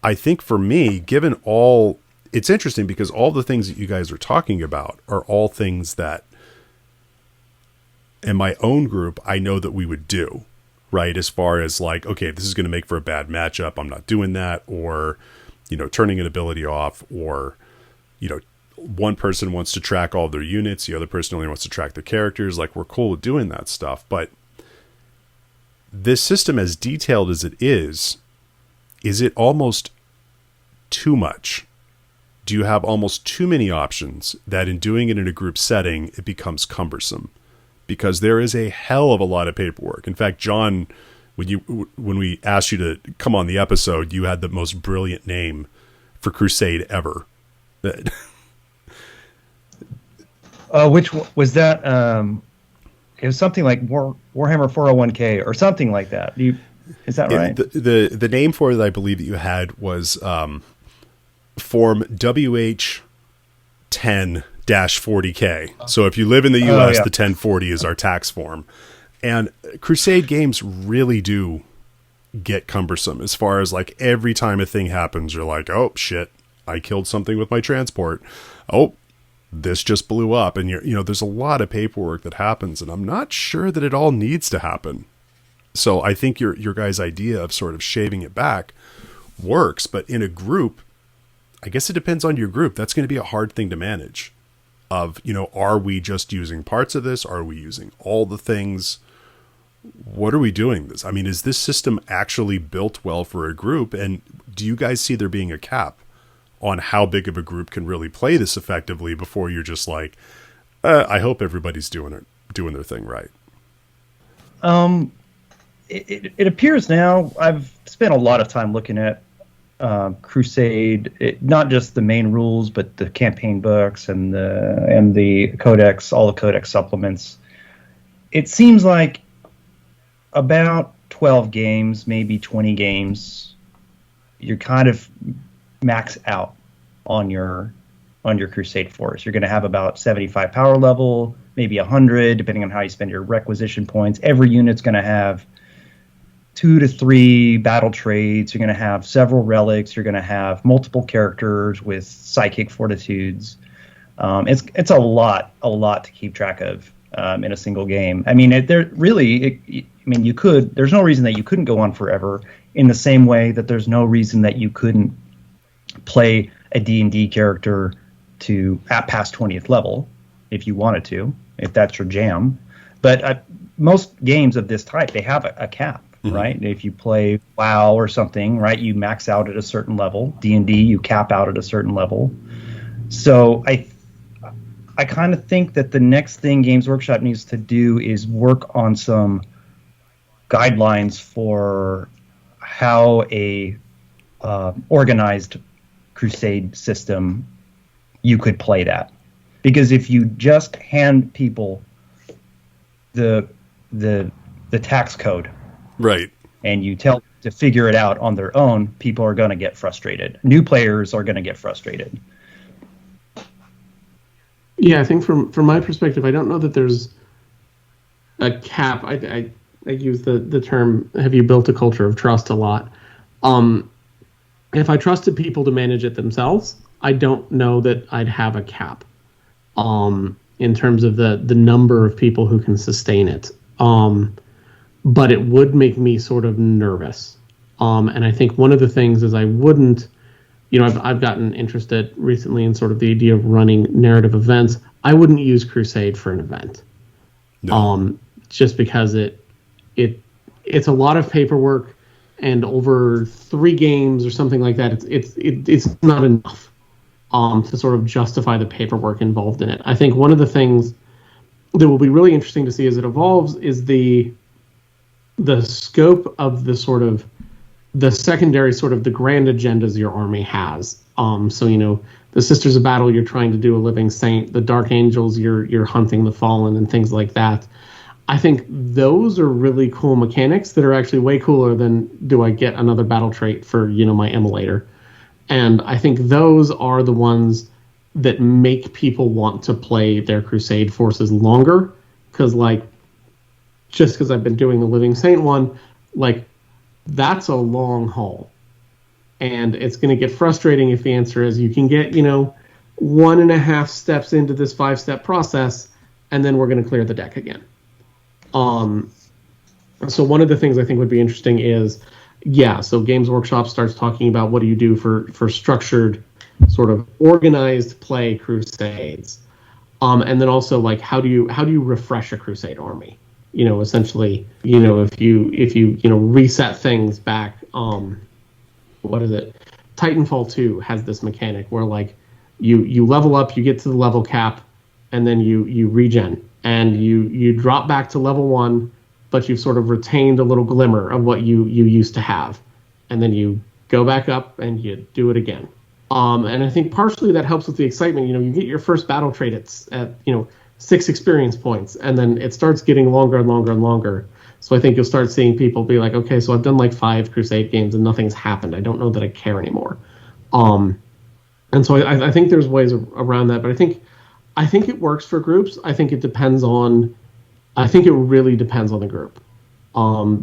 I think for me, given all it's interesting because all the things that you guys are talking about are all things that in my own group, I know that we would do, right? As far as like, okay, this is going to make for a bad matchup. I'm not doing that. Or, turning an ability off, or, one person wants to track all their units. The other person only wants to track their characters. Like, we're cool with doing that stuff. But this system, as detailed as it is it almost too much? Do you have almost too many options that in doing it in a group setting, it becomes cumbersome? Because there is a hell of a lot of paperwork. In fact, John, when we asked you to come on the episode, you had the most brilliant name for Crusade ever. Which was that? It was something like Warhammer 401k or something like that. Is that right? The name for it, I believe, that you had was form WH10-40K. So if you live in the U.S., the 1040 is our tax form. And Crusade games really do get cumbersome as far as like every time a thing happens, you're like, oh, shit, I killed something with my transport. Oh, this just blew up. And there's a lot of paperwork that happens, and I'm not sure that it all needs to happen. So I think your guys' idea of sort of shaving it back works, but in a group, I guess it depends on your group. That's going to be a hard thing to manage. Are we just using parts of this? Are we using all the things? What are we doing this? I mean, is this system actually built well for a group? And do you guys see there being a cap on how big of a group can really play this effectively before you're just like, I hope everybody's doing their thing right? It appears now, I've spent a lot of time looking at Crusade, not just the main rules, but the campaign books and the codex, all the codex supplements. It seems like about 12 games, maybe 20 games, you're kind of max out on your Crusade force. You're going to have about 75 power level, maybe 100, depending on how you spend your requisition points. Every unit's going to have 2 to 3 battle traits. You're going to have several relics. You're going to have multiple characters with psychic fortitudes. It's a lot to keep track of in a single game. I mean, you could. There's no reason that you couldn't go on forever. In the same way that there's no reason that you couldn't play a D&D character at past 20th level if you wanted to, if that's your jam. But most games of this type, they have a cap. Right? If you play WoW or something, right, you max out at a certain level. D&D, you cap out at a certain level. So I kind of think that the next thing Games Workshop needs to do is work on some guidelines for how a organized Crusade system you could play that. Because if you just hand people the tax code, right, and you tell them to figure it out on their own, people are going to get frustrated. New players are going to get frustrated. Yeah, I think from my perspective, I don't know that there's a cap. I use the term, have you built a culture of trust a lot. If I trusted people to manage it themselves, I don't know that I'd have a cap in terms of the number of people who can sustain it. But it would make me sort of nervous. And I think one of the things is I wouldn't, I've gotten interested recently in sort of the idea of running narrative events. I wouldn't use Crusade for an event. No. Just because it's a lot of paperwork, and over 3 games or something like that, it's not enough to sort of justify the paperwork involved in it. I think one of the things that will be really interesting to see as it evolves is the scope of the sort of the secondary sort of the grand agendas your army has. So, the Sisters of Battle, you're trying to do a living saint. The Dark Angels, you're hunting the fallen and things like that. I think those are really cool mechanics that are actually way cooler than do I get another battle trait for, my emulator. And I think those are the ones that make people want to play their Crusade forces longer. Because, just because I've been doing the Living Saint one, that's a long haul. And it's going to get frustrating if the answer is you can get, 1.5 steps into this 5-step process, and then we're going to clear the deck again. So one of the things I think would be interesting is, so Games Workshop starts talking about what do you do for structured, sort of organized play crusades. And then also, like, how do you refresh a crusade army? Essentially, if you reset things back, what is it? Titanfall 2 has this mechanic where, like, you level up, you get to the level cap, and then you regen, and you drop back to level 1, but you've sort of retained a little glimmer of what you used to have, and then you go back up and you do it again. And I think partially that helps with the excitement. You get your first battle trait at 6 experience points, and then it starts getting longer and longer and longer. So I think you'll start seeing people be like, okay, so I've done like 5 Crusade games and nothing's happened. I don't know that I care anymore. And so I think there's ways around that, but I think it works for groups. I think it really depends on the group.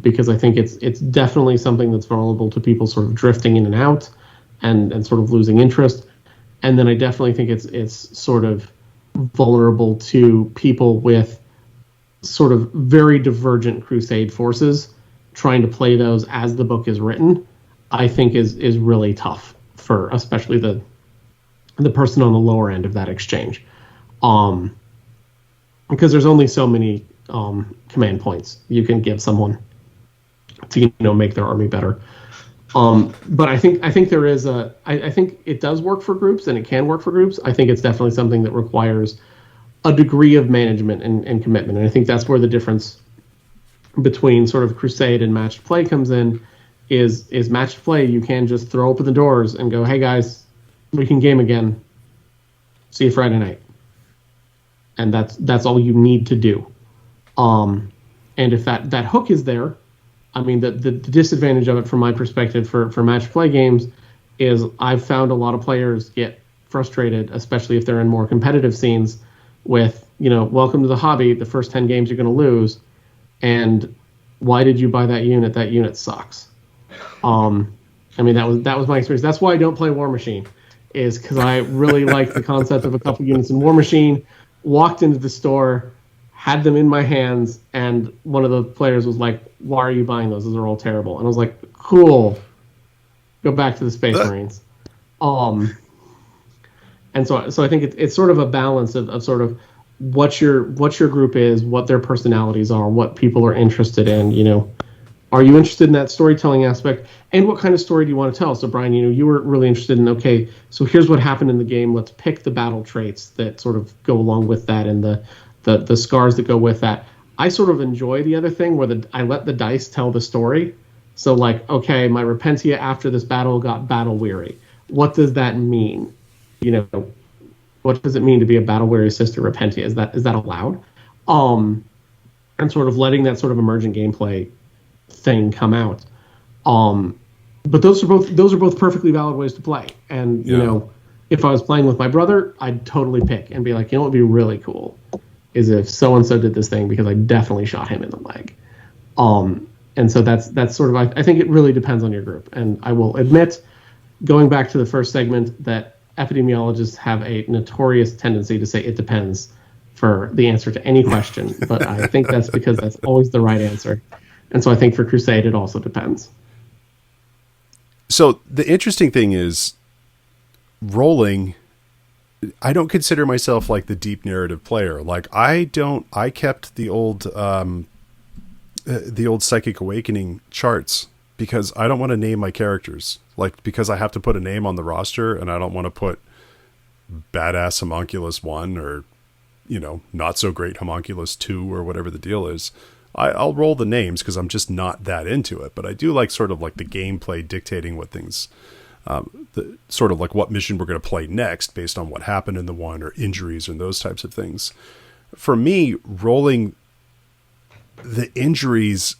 Because I think it's definitely something that's vulnerable to people sort of drifting in and out and sort of losing interest. And then I definitely think it's sort of vulnerable to people with sort of very divergent crusade forces trying to play those as the book is written. I think is really tough for especially the person on the lower end of that exchange, because there's only so many command points you can give someone to make their army better. But I think there is I think it does work for groups, and it can work for groups. I think it's definitely something that requires a degree of management and commitment. And I think that's where the difference between sort of crusade and matched play comes in. Is matched play, you can just throw open the doors and go, hey guys, we can game again. See you Friday night. And that's all you need to do. And if that hook is there, I mean, the disadvantage of it from my perspective for match play games is I've found a lot of players get frustrated, especially if they're in more competitive scenes, with, welcome to the hobby, the first 10 games you're going to lose, and why did you buy that unit? That unit sucks. I mean, that was my experience. That's why I don't play War Machine, is because I really like the concept of a couple units in War Machine, walked into the store, had them in my hands, and one of the players was like, why are you buying those? Those are all terrible. And I was like, cool. Go back to the Space Marines. And so I think it's sort of a balance of sort of what your group is, what their personalities are, what people are interested in. Are you interested in that storytelling aspect, and what kind of story do you want to tell? So Brian, you were really interested in, okay, so here's what happened in the game. Let's pick the battle traits that sort of go along with that, and the scars that go with that. I sort of enjoy the other thing where I let the dice tell the story. So like, okay, my Repentia after this battle got battle weary. What does that mean? What does it mean to be a battle weary sister Repentia? Is that allowed? And sort of letting that sort of emergent gameplay thing come out. But those are both perfectly valid ways to play. And if I was playing with my brother, I'd totally pick and be like, what would be really cool is if so and so did this thing because I definitely shot him in the leg. And so that's sort of, I think it really depends on your group. And I will admit, going back to the first segment, that epidemiologists have a notorious tendency to say it depends for the answer to any question. But I think that's because that's always the right answer. And so I think for Crusade, it also depends. So the interesting thing is, rolling, I don't consider myself like the deep narrative player. Like I kept the old Psychic Awakening charts because I don't want to name my characters. Like, because I have to put a name on the roster, and I don't want to put Badass Homunculus 1 or, Not So Great Homunculus 2 or whatever the deal is. I'll roll the names because I'm just not that into it. But I do like sort of like the gameplay dictating what things, sort of like what mission we're going to play next based on what happened in the one, or injuries and those types of things. For me, rolling the injuries,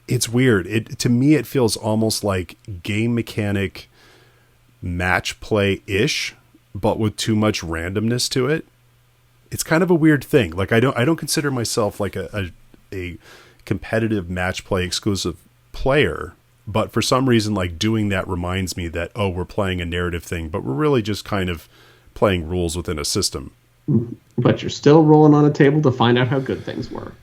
it's weird. To me, it feels almost like game mechanic match play-ish, but with too much randomness to it. It's kind of a weird thing. Like I don't consider myself like a competitive match play exclusive player. But for some reason, like doing that reminds me that, oh, we're playing a narrative thing, but we're really just kind of playing rules within a system. But you're still rolling on a table to find out how good things were.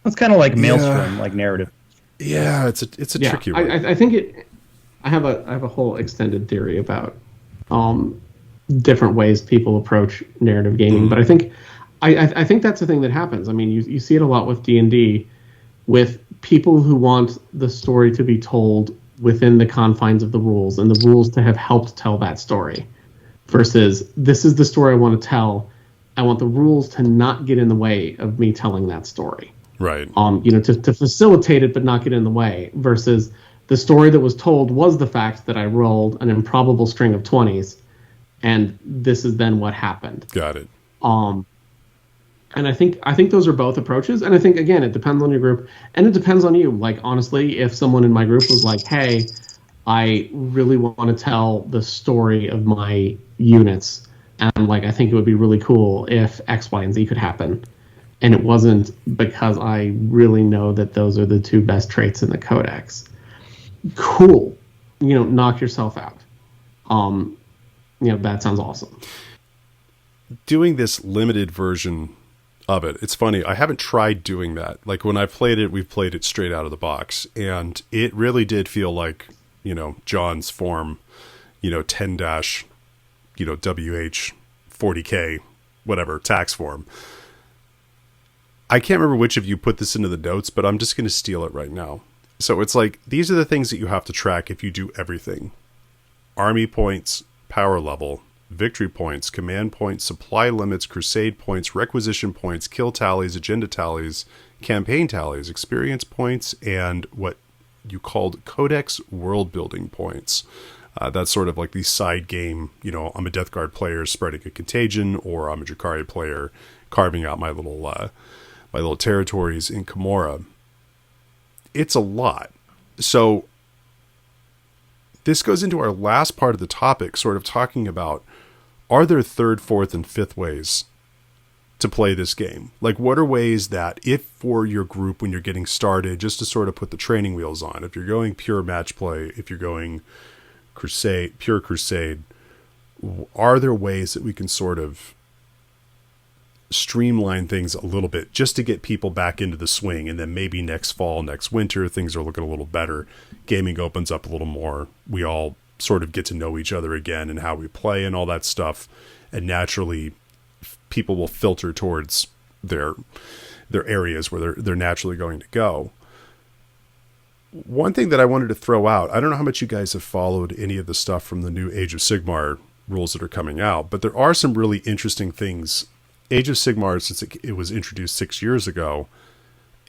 It's kind of like Maelstrom, like narrative. Yeah, it's a tricky one. I think I have a whole extended theory about different ways people approach narrative gaming, but I think that's the thing that happens. I mean, you see it a lot with D&D, with people who want the story to be told within the confines of the rules and the rules to have helped tell that story, versus this is the story I want to tell. I want the rules to not get in the way of me telling that story. Right. To facilitate it but not get in the way, versus the story that was told was the fact that I rolled an improbable string of 20s, and this is then what happened. Got it. And I think those are both approaches. And I think, again, it depends on your group, and it depends on you. Like, honestly, if someone in my group was like, hey, I really want to tell the story of my units, and like, I think it would be really cool if X, Y, and Z could happen, and it wasn't because I really know that those are the two best traits in the codex, cool, knock yourself out. That sounds awesome. Doing this limited version of it, it's funny, I haven't tried doing that. Like, when I played it, we've played it straight out of the box, and it really did feel like, John's form, 10 dash, WH 40K, whatever, tax form. I can't remember which of you put this into the notes, but I'm just going to steal it right now. So it's like, these are the things that you have to track if you do everything. Army points, power level, victory points, command points, supply limits, crusade points, requisition points, kill tallies, agenda tallies, campaign tallies, experience points, and what you called codex world building points. That's sort of like the side game, I'm a Death Guard player spreading a contagion, or I'm a Drakari player carving out my little territories in Camorra. It's a lot. So this goes into our last part of the topic, sort of talking about, are there third, fourth, and fifth ways to play this game? Like, what are ways that, if for your group when you're getting started, just to sort of put the training wheels on, if you're going pure match play, if you're going pure crusade, are there ways that we can sort of streamline things a little bit just to get people back into the swing, and then maybe next fall, next winter, things are looking a little better, gaming opens up a little more, we all sort of get to know each other again and how we play and all that stuff, and naturally people will filter towards their areas where they're naturally going to go. One thing that I wanted to throw out, I don't know how much you guys have followed any of the stuff from the new Age of Sigmar rules that are coming out, but there are some really interesting things. Age of Sigmar, since it was introduced 6 years ago,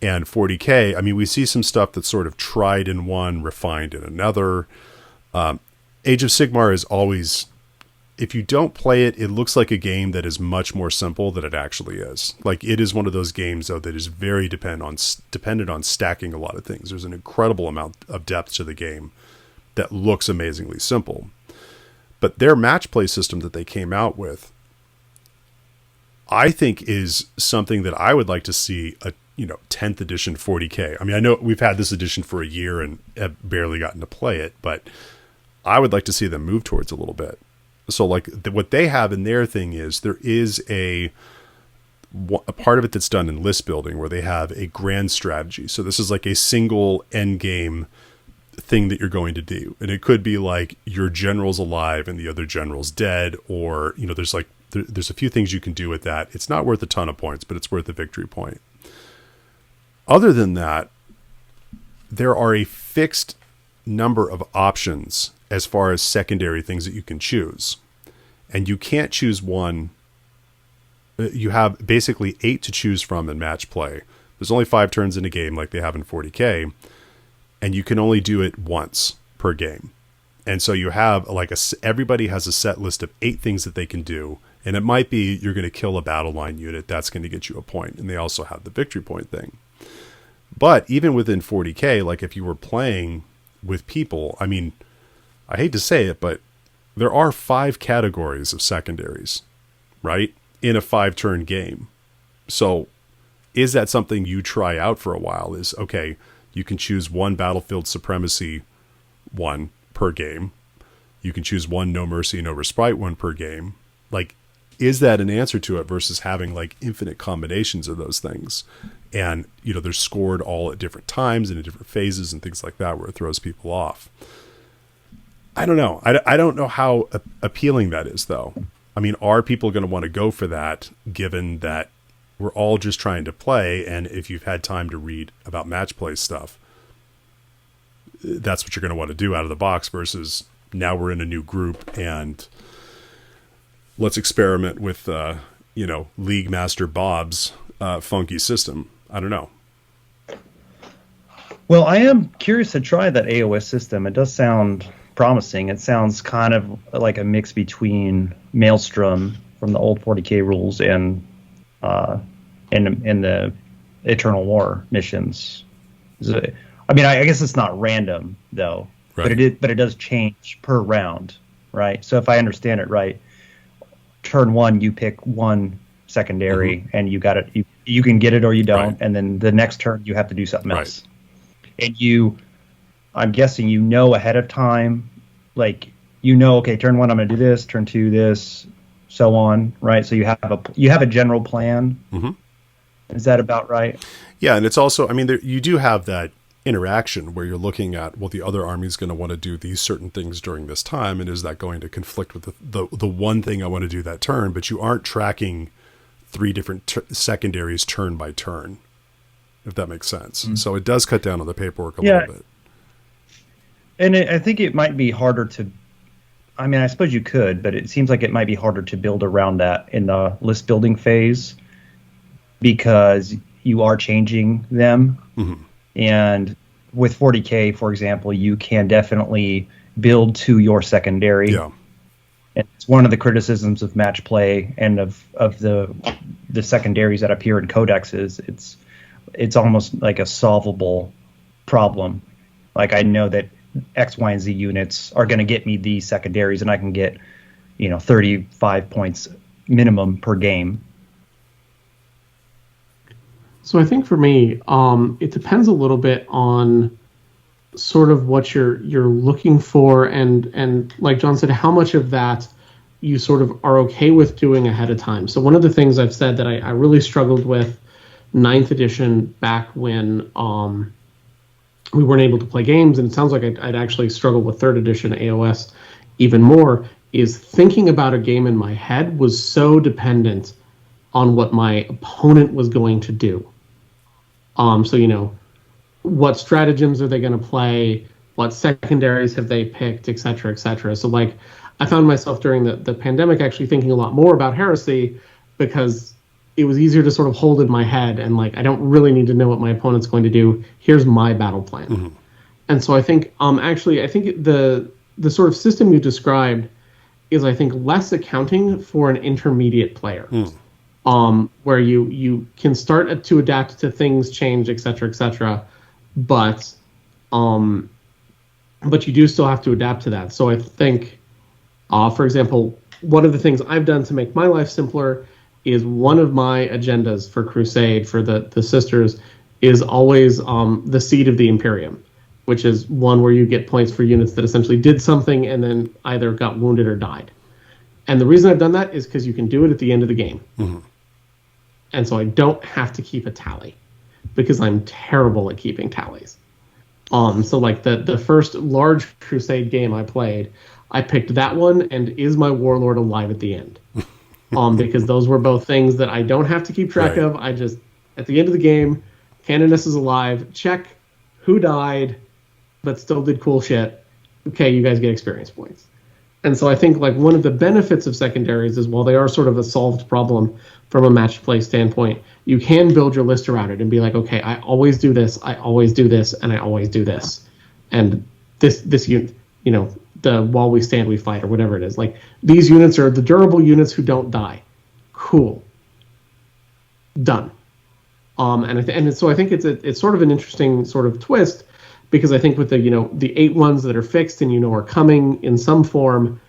and 40K, I mean, we see some stuff that's sort of tried in one, refined in another. Age of Sigmar is always, if you don't play it, it looks like a game that is much more simple than it actually is. Like, it is one of those games, though, that is very dependent on stacking a lot of things. There's an incredible amount of depth to the game that looks amazingly simple. But their match play system that they came out with, I think, is something that I would like to see a 10th edition 40K. I mean, I know we've had this edition for a year and have barely gotten to play it, but I would like to see them move towards a little bit. So like what they have in their thing is, there is a part of it that's done in list building where they have a grand strategy. So this is like a single end game thing that you're going to do. And it could be like your general's alive and the other general's dead, or, there's a few things you can do with that. It's not worth a ton of points, but it's worth a victory point. Other than that, there are a fixed number of options as far as secondary things that you can choose. And you can't choose one. You have basically 8 to choose from in match play. There's only 5 turns in a game like they have in 40K, and you can only do it once per game. And so you have everybody has a set list of 8 things that they can do. And it might be you're going to kill a battle line unit. That's going to get you a point. And they also have the victory point thing. But even within 40K, like if you were playing with people, I mean, I hate to say it, but there are 5 categories of secondaries, right? In a 5-turn game. So is that something you try out for a while? Is, okay, You can choose one Battlefield Supremacy one per game. You can choose one No Mercy, No Respite one per game. Like, is that an answer to it versus having like infinite combinations of those things? And, you know, they're scored all at different times and in different phases and things like that where it throws people off. I don't know. I don't know how appealing that is, though. I mean, are people going to want to go for that, given that we're all just trying to play, and if you've had time to read about match play stuff, that's what you're going to want to do out of the box, versus now we're in a new group and let's experiment with, you know, League Master Bob's funky system. I don't know. Well, I am curious to try that AOS system. It does sound promising. It sounds kind of like a mix between Maelstrom from the old 40K rules and the Eternal War missions. I mean, I guess it's not random though, right. but it does change per round, right? So if I understand it right, turn one you pick one secondary and you got it. You can get it or you don't, and then the next turn you have to do something else. And I'm guessing you know ahead of time, like, you know, okay, turn one I'm going to do this, turn two this, so on, right? So you have a general plan. Is that about right? Yeah, and it's also, I mean, you do have that interaction where you're looking at, well, the other army is going to want to do these certain things during this time, and is that going to conflict with the one thing I want to do that turn? But you aren't tracking three different secondaries turn by turn, if that makes sense. So it does cut down on the paperwork a little bit. And I think it might be harder to, I mean, I suppose you could, but it seems like it might be harder to build around that in the list building phase, because you are changing them. And with 40K, for example, you can definitely build to your secondary. Yeah. And it's one of the criticisms of match play and of the secondaries that appear in codexes. It's almost like a solvable problem. Like, I know that X, Y, and Z units are going to get me these secondaries, and I can get, 35 points minimum per game. So I think for me, it depends a little bit on sort of what you're looking for, and like John said, how much of that you sort of are okay with doing ahead of time. So one of the things I've said that I really struggled with 9th edition back when we weren't able to play games, and it sounds like I'd actually struggled with 3rd edition AOS even more, is thinking about a game in my head was so dependent on what my opponent was going to do. So, what stratagems are they going to play? What secondaries have they picked, et cetera, et cetera. So, like, I found myself during the pandemic actually thinking a lot more about Heresy, because it was easier to sort of hold in my head and, like, I don't really need to know what my opponent's going to do. Here's my battle plan. And so I think, I think the sort of system you described is, I think, less accounting for an intermediate player. Where you can start to adapt to things change, et cetera, but you do still have to adapt to that. So I think, for example, one of the things I've done to make my life simpler is one of my agendas for Crusade, for the sisters, is always the Seed of the Imperium, which is one where you get points for units that essentially did something and then either got wounded or died. And the reason I've done that is because you can do it at the end of the game. And so I don't have to keep a tally, because I'm terrible at keeping tallies. So like the first large Crusade game I played, I picked that one and is my Warlord alive at the end? Because those were both things that I don't have to keep track of. I just, at the end of the game, Canoness is alive, check who died, but still did cool shit. Okay, you guys get experience points. And so I think, like, one of the benefits of secondaries is, while they are sort of a solved problem from a match play standpoint, you can build your list around it and be like, okay, I always do this, I always do this, and I always do this. And this unit, the while we stand, we fight, or whatever it is. Like, these units are the durable units who don't die. Cool. Done. So I think it's sort of an interesting sort of twist, because I think with the 8 ones that are fixed and are coming in some form,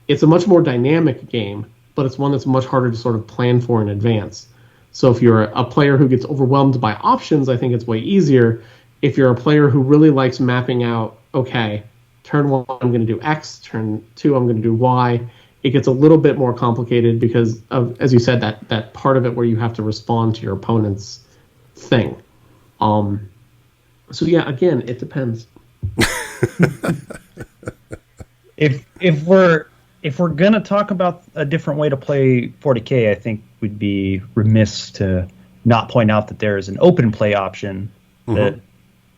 it's a much more dynamic game, but it's one that's much harder to sort of plan for in advance. So if you're a player who gets overwhelmed by options, I think it's way easier. If you're a player who really likes mapping out, okay, turn 1 I'm going to do X, turn 2 I'm going to do Y, it gets a little bit more complicated because of, as you said, that part of it where you have to respond to your opponent's thing. So yeah, again, it depends. If we're gonna talk about a different way to play 40K, I think we'd be remiss to not point out that there is an open play option that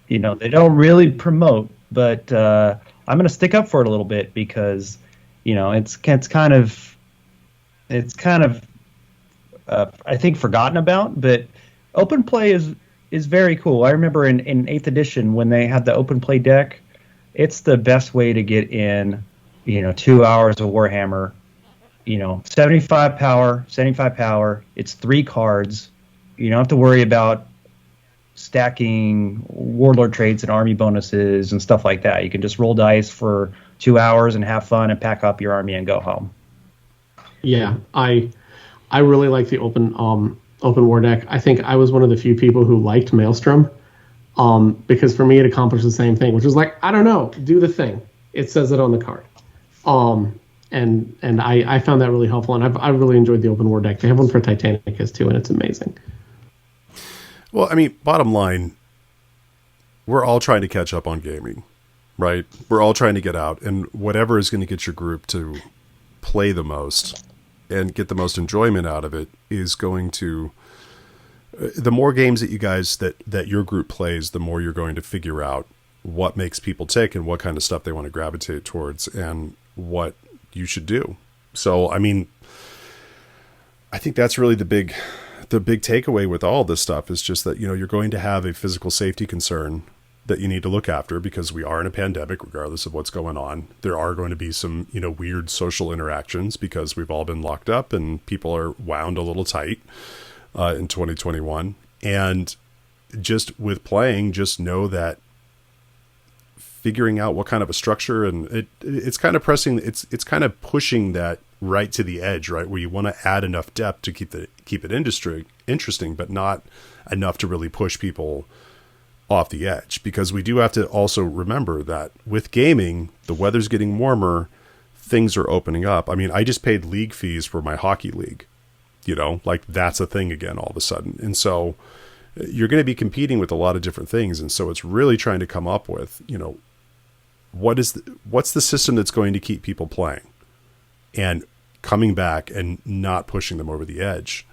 they don't really promote, but I'm gonna stick up for it a little bit because it's kind of I think forgotten about, but open play is very cool. I remember in 8th edition when they had the open play deck, it's the best way to get in, 2 hours of Warhammer, 75 power. It's 3 cards. You don't have to worry about stacking warlord traits and army bonuses and stuff like that. You can just roll dice for 2 hours and have fun and pack up your army and go home. Yeah, I really like the open war deck. I think I was one of the few people who liked Maelstrom, because for me it accomplished the same thing, which was like, I don't know, do the thing. It says it on the card. And I found that really helpful, and I really enjoyed the open war deck. They have one for Titanicus too, and it's amazing. Well, I mean, bottom line, we're all trying to catch up on gaming, right? We're all trying to get out, and whatever is going to get your group to play the most and get the most enjoyment out of it is going to, the more games that you guys, that your group plays, the more you're going to figure out what makes people tick and what kind of stuff they want to gravitate towards and what you should do. So, I mean, I think that's really the big takeaway with all this stuff is just that, you're going to have a physical safety concern that you need to look after because we are in a pandemic, regardless of what's going on. There are going to be some, weird social interactions because we've all been locked up and people are wound a little tight in 2021. And just with playing, just know that figuring out what kind of a structure, and it's kind of pressing, it's kind of pushing that right to the edge, right, where you want to add enough depth to keep it interesting, but not enough to really push people off the edge, because we do have to also remember that with gaming, the weather's getting warmer, things are opening up. I mean, I just paid league fees for my hockey league, like that's a thing again all of a sudden. And so you're going to be competing with a lot of different things. And so it's really trying to come up with, what's the system that's going to keep people playing and coming back and not pushing them over the edge.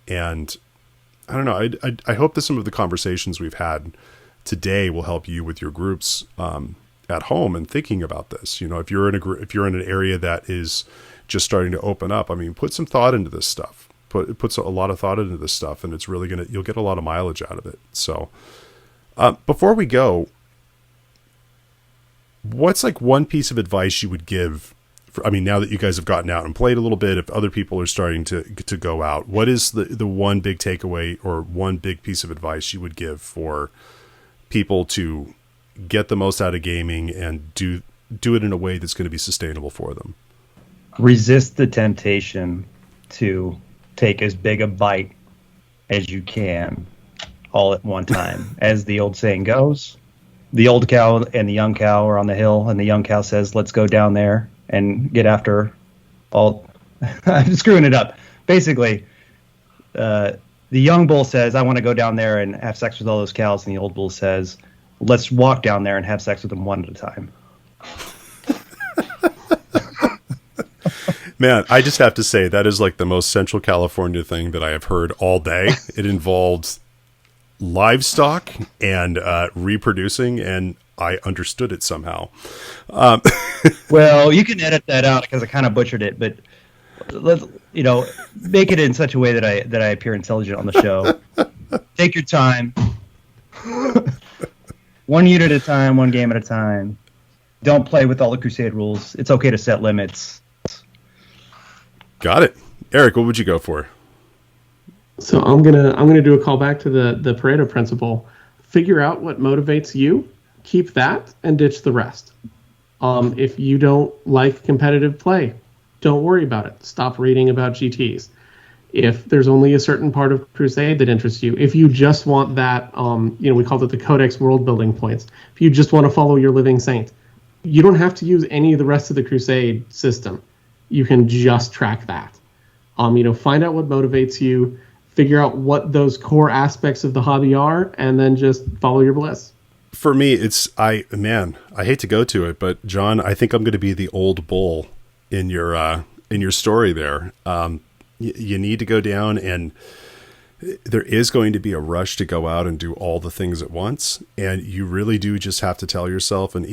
And I don't know, I hope that some of the conversations we've had today will help you with your groups at home and thinking about this. If you're in an area that is just starting to open up, I mean, put some thought into this stuff. It puts a lot of thought into this stuff, and it's really you'll get a lot of mileage out of it. So before we go, what's like one piece of advice you would give now that you guys have gotten out and played a little bit, if other people are starting to go out, what is the one big takeaway or one big piece of advice you would give for people to get the most out of gaming and do it in a way that's going to be sustainable for them? Resist the temptation to take as big a bite as you can all at one time. As the old saying goes, the old cow and the young cow are on the hill, and the young cow says, let's go down there and get after all. I'm screwing it up. Basically, the young bull says, I want to go down there and have sex with all those cows. And the old bull says, let's walk down there and have sex with them one at a time. Man, I just have to say that is like the most Central California thing that I have heard all day. It involved livestock and reproducing, and I understood it somehow. Well, you can edit that out because I kind of butchered it, but make it in such a way that I appear intelligent on the show. Take your time. One unit at a time, one game at a time. Don't play with all the Crusade rules. It's okay to set limits. Got it. Eric, what would you go for? So I'm gonna do a call back to the Pareto Principle. Figure out what motivates you, keep that, and ditch the rest. If you don't like competitive play, don't worry about it. Stop reading about GTs. If there's only a certain part of Crusade that interests you, if you just want that, we called it the Codex world building points. If you just want to follow your living saint, you don't have to use any of the rest of the Crusade system. You can just track that. Find out what motivates you, figure out what those core aspects of the hobby are, and then just follow your bliss. For me, I hate to go to it, but John, I think I'm going to be the old bull in your story there. You need to go down, and there is going to be a rush to go out and do all the things at once. And you really do just have to tell yourself, of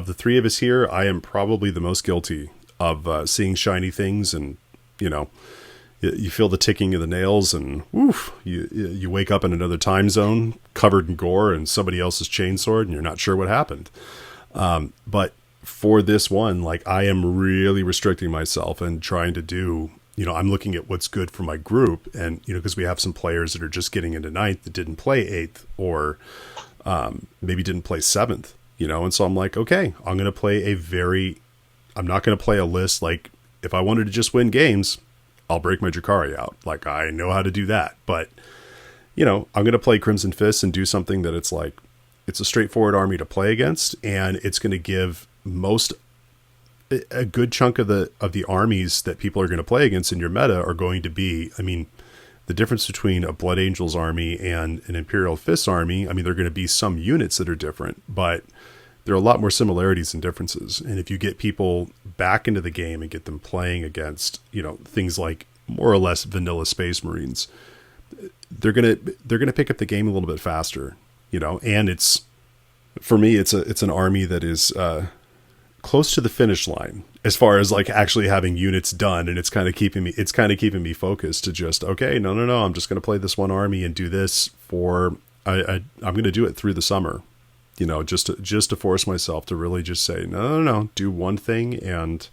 the three of us here, I am probably the most guilty of seeing shiny things, and, you feel the ticking of the nails, and woof, you wake up in another time zone covered in gore and somebody else's chainsword, and you're not sure what happened. But for this one, I am really restricting myself and trying to do, I'm looking at what's good for my group, and, because we have some players that are just getting into 9th that didn't play 8th, or maybe didn't play 7th, and so I'm like, okay, I'm not going to play a list. If I wanted to just win games, I'll break my Drakari out. I know how to do that, but I'm going to play Crimson Fist and do something that it's a straightforward army to play against, and it's going to give a good chunk of the armies that people are going to play against in your meta are going to be, the difference between a Blood Angels army and an Imperial Fist army, there are going to be some units that are different, but there are a lot more similarities and differences. And if you get people back into the game and get them playing against, things like more or less vanilla Space Marines, they're going to pick up the game a little bit faster, and for me, it's an army that is, close to the finish line as far as actually having units done, and it's kind of keeping me focused to just, okay, no, I'm just going to play this one army and do this I'm going to do it through the summer, just to force myself to really just say no, do one thing and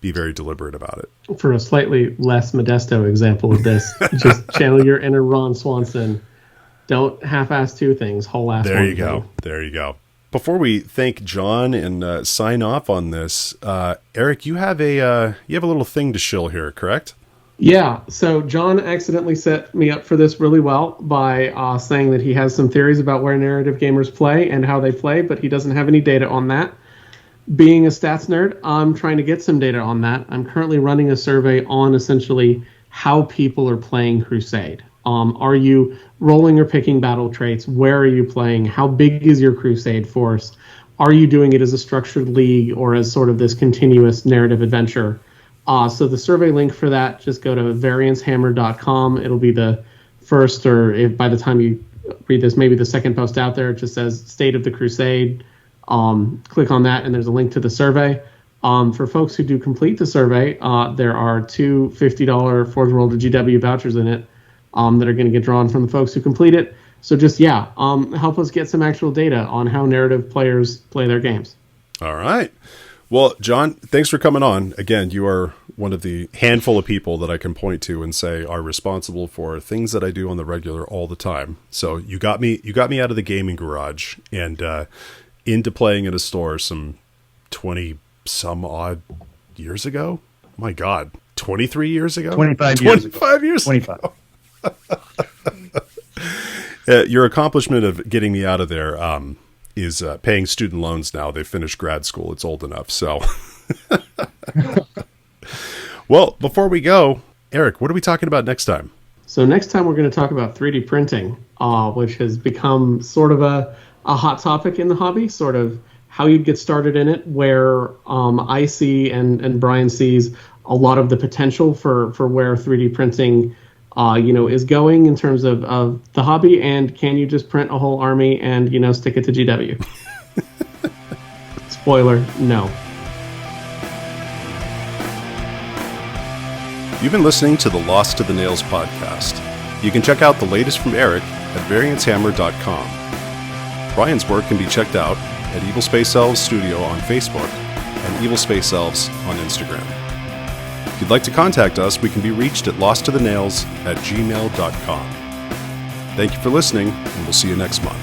be very deliberate about it. For a slightly less Modesto example of this, just channel your inner Ron Swanson. Don't half-ass two things, whole-ass one. There you go. Before we thank John and sign off on this, Eric, you have a little thing to shill here, correct? Yeah. So John accidentally set me up for this really well by saying that he has some theories about where narrative gamers play and how they play, but he doesn't have any data on that. Being a stats nerd, I'm trying to get some data on that. I'm currently running a survey on essentially how people are playing Crusade. Are you rolling or picking battle traits? Where are you playing? How big is your Crusade force? Are you doing it as a structured league or as sort of this continuous narrative adventure? So the survey link for that, just go to variancehammer.com. It'll be the first, or if by the time you read this, maybe the second post out there. It just says State of the Crusade. Click on that, and there's a link to the survey. For folks who do complete the survey, there are two $50 Forge World of GW vouchers in it. That are going to get drawn from the folks who complete it. So just, help us get some actual data on how narrative players play their games. All right. Well, John, thanks for coming on. Again, you are one of the handful of people that I can point to and say are responsible for things that I do on the regular all the time. So you got me out of the gaming garage and into playing in a store some 20 some odd years ago. My God, 23 years ago? 25 years ago. 25 years 25. ago. Your accomplishment of getting me out of there is paying student loans now. They've finished grad school. It's old enough. So, well, before we go, Eric, what are we talking about next time? So next time we're going to talk about 3D printing, which has become sort of a hot topic in the hobby, sort of how you'd get started in it, where I see and Brian sees a lot of the potential for where 3D printing is going in terms of the hobby, and can you just print a whole army and, stick it to GW? Spoiler, no. You've been listening to the Lost to the Nails podcast. You can check out the latest from Eric at variancehammer.com. Brian's work can be checked out at Evil Space Elves Studio on Facebook and Evil Space Elves on Instagram. If you'd like to contact us, we can be reached at losttothenails@gmail.com. Thank you for listening, and we'll see you next month.